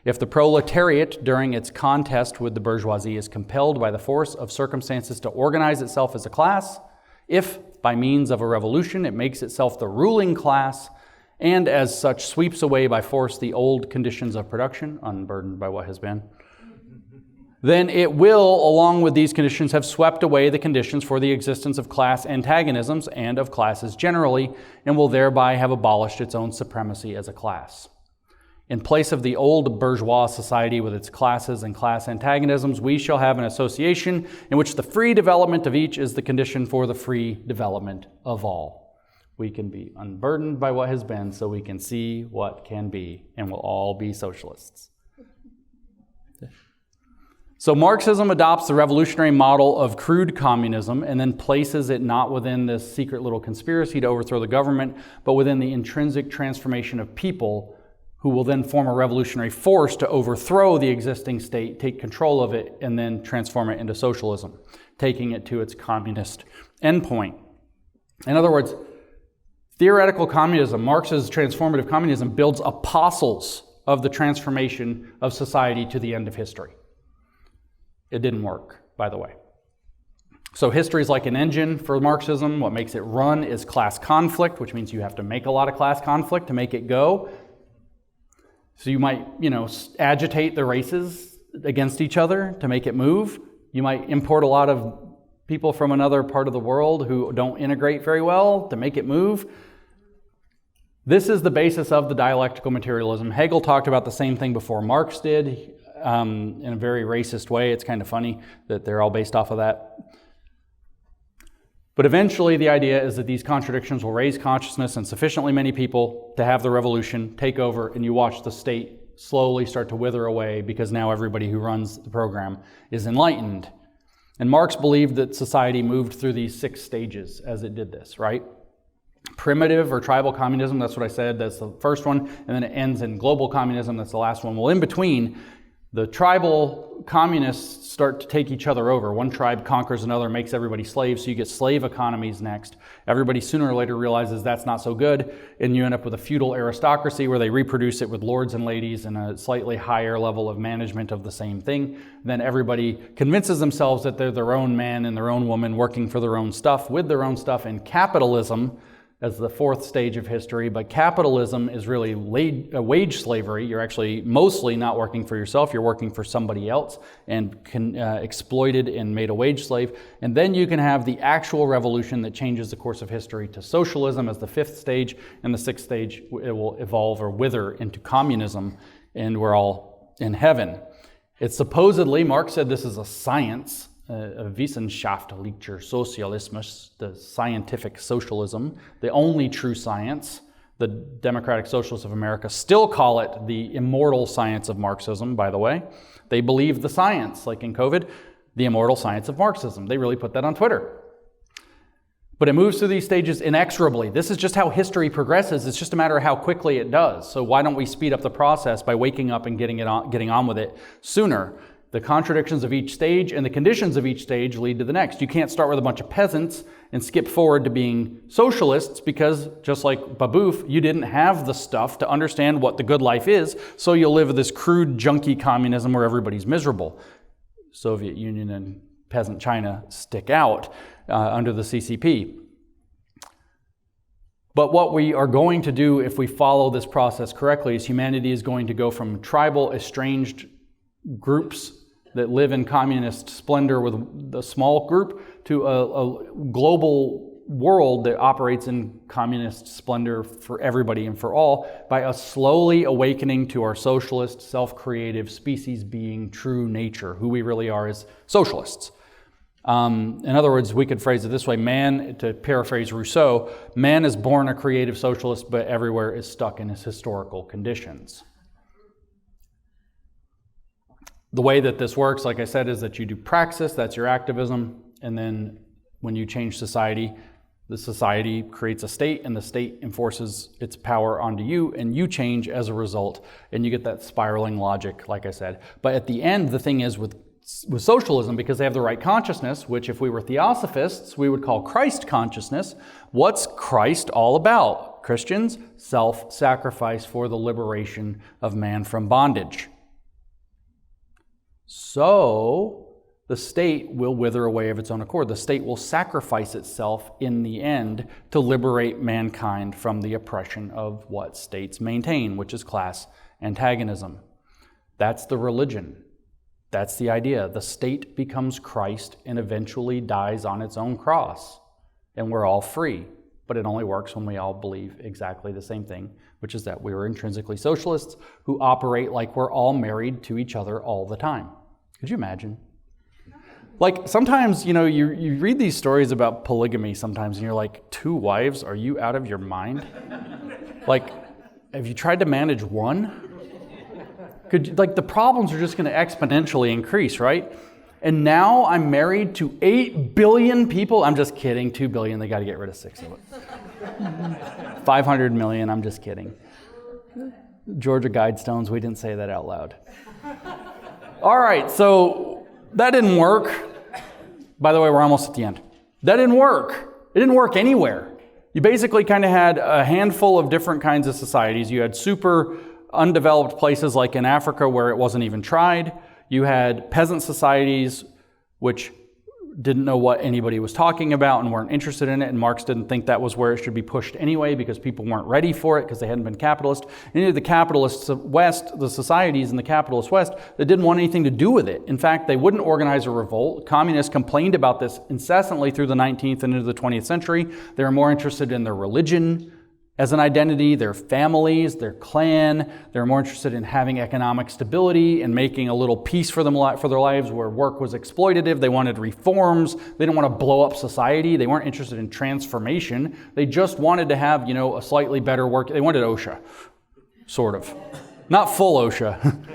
If the proletariat, during its contest with the bourgeoisie, is compelled by the force of circumstances to organize itself as a class, if, by means of a revolution, it makes itself the ruling class, and as such sweeps away by force the old conditions of production, unburdened by what has been, then it will, along with these conditions, have swept away the conditions for the existence of class antagonisms and of classes generally, and will thereby have abolished its own supremacy as a class. In place of the old bourgeois society with its classes and class antagonisms, we shall have an association in which the free development of each is the condition for the free development of all. We can be unburdened by what has been so we can see what can be, and we'll all be socialists. So Marxism adopts the revolutionary model of crude communism and then places it not within this secret little conspiracy to overthrow the government, but within the intrinsic transformation of people who will then form a revolutionary force to overthrow the existing state, take control of it, and then transform it into socialism, taking it to its communist endpoint. In other words, theoretical communism, Marx's transformative communism, builds apostles of the transformation of society to the end of history. It didn't work, by the way. So history is like an engine for Marxism. What makes it run is class conflict, which means you have to make a lot of class conflict to make it go. So you might, agitate the races against each other to make it move. You might import a lot of people from another part of the world who don't integrate very well to make it move. This is the basis of the dialectical materialism. Hegel talked about the same thing before Marx did. In a very racist way. It's kind of funny that they're all based off of that. But eventually the idea is that these contradictions will raise consciousness in sufficiently many people to have the revolution take over, and you watch the state slowly start to wither away because now everybody who runs the program is enlightened. And Marx believed that society moved through these 6 stages as it did this, right? Primitive or tribal communism, that's what I said, that's the first one, and then it ends in global communism, that's the last one. Well, in between, The tribal communists start to take each other over. One tribe conquers another, makes everybody slaves, so you get slave economies next. Everybody sooner or later realizes that's not so good, and you end up with a feudal aristocracy where they reproduce it with lords and ladies and a slightly higher level of management of the same thing. Then everybody convinces themselves that they're their own man and their own woman working for their own stuff, with their own stuff, and capitalism as the fourth stage of history, but capitalism is really wage slavery. You're actually mostly not working for yourself, you're working for somebody else and exploited and made a wage slave. And then you can have the actual revolution that changes the course of history to socialism as the fifth stage, and the sixth stage it will evolve or wither into communism, and we're all in heaven. It's supposedly, Marx said this is a science, wissenschaftlicher Sozialismus, the scientific socialism, the only true science. The Democratic Socialists of America still call it the immortal science of Marxism, by the way. They believe the science, like in COVID, the immortal science of Marxism. They really put that on Twitter. But it moves through these stages inexorably. This is just how history progresses. It's just a matter of how quickly it does. So why don't we speed up the process by waking up and getting on with it sooner? The contradictions of each stage and the conditions of each stage lead to the next. You can't start with a bunch of peasants and skip forward to being socialists because, just like Babeuf, you didn't have the stuff to understand what the good life is, so you'll live this crude, junky communism where everybody's miserable. Soviet Union and peasant China stick out under the CCP. But what we are going to do if we follow this process correctly is humanity is going to go from tribal, estranged groups that live in communist splendor with a small group to a global world that operates in communist splendor for everybody and for all by a slowly awakening to our socialist, self-creative, species being true nature, who we really are as socialists. In other words, we could phrase it this way: man, to paraphrase Rousseau, man is born a creative socialist, but everywhere is stuck in his historical conditions. The way that this works, like I said, is that you do praxis, that's your activism, and then when you change society, the society creates a state, and the state enforces its power onto you, and you change as a result, and you get that spiraling logic, like I said. But at the end, the thing is with socialism, because they have the right consciousness, which if we were theosophists, we would call Christ consciousness. What's Christ all about? Christians, self-sacrifice for the liberation of man from bondage. So the state will wither away of its own accord. The state will sacrifice itself in the end to liberate mankind from the oppression of what states maintain, which is class antagonism. That's the religion. That's the idea. The state becomes Christ and eventually dies on its own cross. And we're all free. But it only works when we all believe exactly the same thing, which is that we are intrinsically socialists who operate like we're all married to each other all the time. Could you imagine? Like sometimes, you read these stories about polygamy sometimes and you're like, 2 wives? Are you out of your mind? Like, have you tried to manage one? The problems are just going to exponentially increase, right? And now I'm married to 8 billion people. I'm just kidding. 2 billion, they got to get rid of 6 of it. 500 million, I'm just kidding. Georgia Guidestones, we didn't say that out loud. All right, so that didn't work. By the way, we're almost at the end. That didn't work. It didn't work anywhere. You basically kind of had a handful of different kinds of societies. You had super undeveloped places like in Africa where it wasn't even tried. You had peasant societies which didn't know what anybody was talking about and weren't interested in it, and Marx didn't think that was where it should be pushed anyway because people weren't ready for it because they hadn't been capitalist. And you had the capitalists West, the societies in the capitalist West, that didn't want anything to do with it. In fact, they wouldn't organize a revolt. Communists complained about this incessantly through the 19th and into the 20th century. They were more interested in their religion as an identity, their families, their clan. They're more interested in having economic stability and making a little peace for them for their lives where work was exploitative. They wanted reforms. They didn't want to blow up society. They weren't interested in transformation. They just wanted to have, a slightly better work. They wanted OSHA, sort of. Not full OSHA.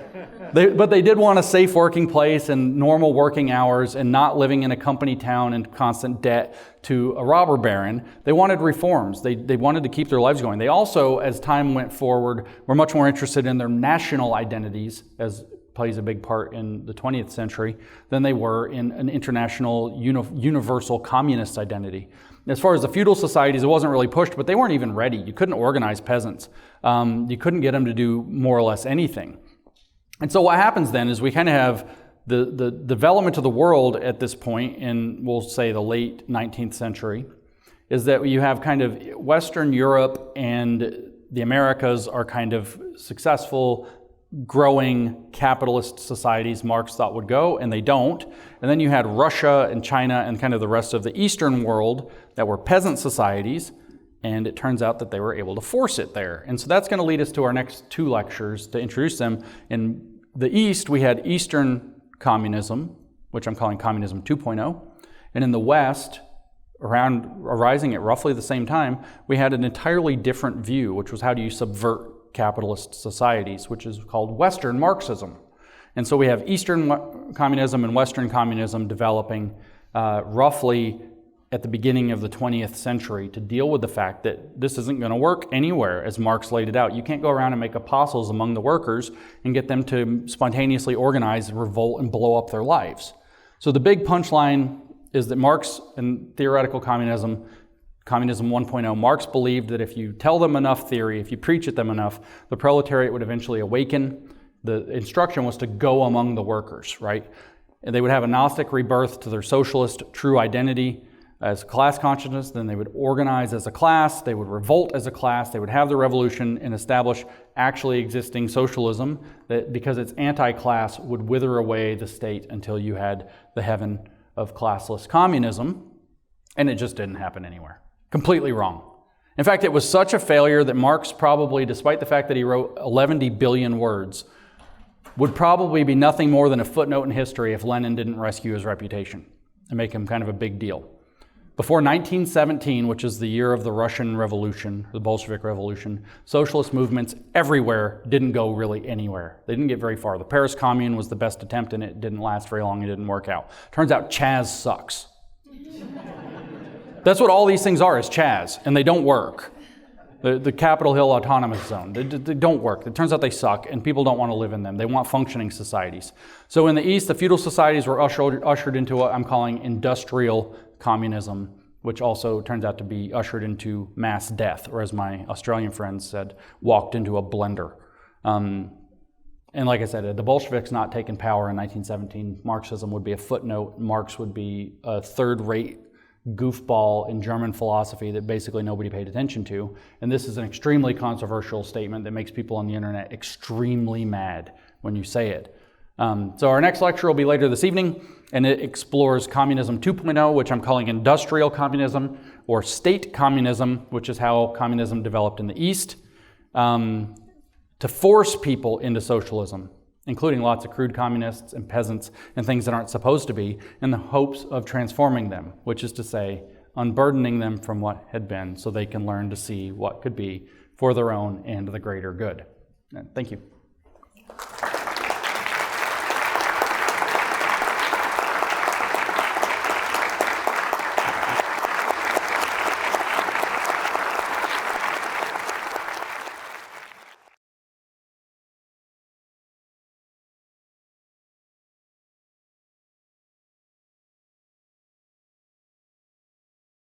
But they did want a safe working place and normal working hours and not living in a company town in constant debt to a robber baron. They wanted reforms. They wanted to keep their lives going. They also, as time went forward, were much more interested in their national identities as plays a big part in the 20th century than they were in an international universal communist identity. As far as the feudal societies, it wasn't really pushed, but they weren't even ready. You couldn't organize peasants. You couldn't get them to do more or less anything. And so what happens then is we kind of have the development of the world at this point in, we'll say, the late 19th century, is that you have kind of Western Europe and the Americas are kind of successful, growing capitalist societies Marx thought would go, and they don't. And then you had Russia and China and kind of the rest of the Eastern world that were peasant societies, and it turns out that they were able to force it there. And so that's going to lead us to our next two lectures to introduce them. In the East, we had Eastern communism, which I'm calling Communism 2.0. And in the West, arising at roughly the same time, we had an entirely different view, which was how do you subvert capitalist societies, which is called Western Marxism. And so we have Eastern communism and Western communism developing roughly at the beginning of the 20th century to deal with the fact that this isn't going to work anywhere, as Marx laid it out. You can't go around and make apostles among the workers and get them to spontaneously organize, revolt, and blow up their lives. So the big punchline is that Marx and theoretical communism, Communism 1.0, Marx believed that if you tell them enough theory, if you preach at them enough, the proletariat would eventually awaken. The instruction was to go among the workers, right? And they would have a Gnostic rebirth to their socialist true identity as class consciousness. Then they would organize as a class, they would revolt as a class, they would have the revolution and establish actually existing socialism that, because it's anti-class, would wither away the state until you had the heaven of classless communism, and it just didn't happen anywhere. Completely wrong. In fact, it was such a failure that Marx probably, despite the fact that he wrote 11 billion words, would probably be nothing more than a footnote in history if Lenin didn't rescue his reputation and make him kind of a big deal. Before 1917, which is the year of the Russian Revolution, the Bolshevik Revolution, socialist movements everywhere didn't go really anywhere. They didn't get very far. The Paris Commune was the best attempt, and it didn't last very long. It didn't work out. Turns out Chaz sucks. That's what all these things are, is Chaz, and they don't work. The Capitol Hill Autonomous Zone, they don't work. It turns out they suck, and people don't want to live in them. They want functioning societies. So in the East, the feudal societies were ushered into what I'm calling industrial communism, which also turns out to be ushered into mass death, or as my Australian friends said, walked into a blender. And like I said, the Bolsheviks not taking power in 1917, Marxism would be a footnote. Marx would be a third-rate goofball in German philosophy that basically nobody paid attention to. And this is an extremely controversial statement that makes people on the internet extremely mad when you say it. So our next lecture will be later this evening, and it explores Communism 2.0, which I'm calling industrial communism, or state communism, which is how communism developed in the East, to force people into socialism, including lots of crude communists and peasants and things that aren't supposed to be, in the hopes of transforming them, which is to say, unburdening them from what had been so they can learn to see what could be for their own and the greater good. Thank you.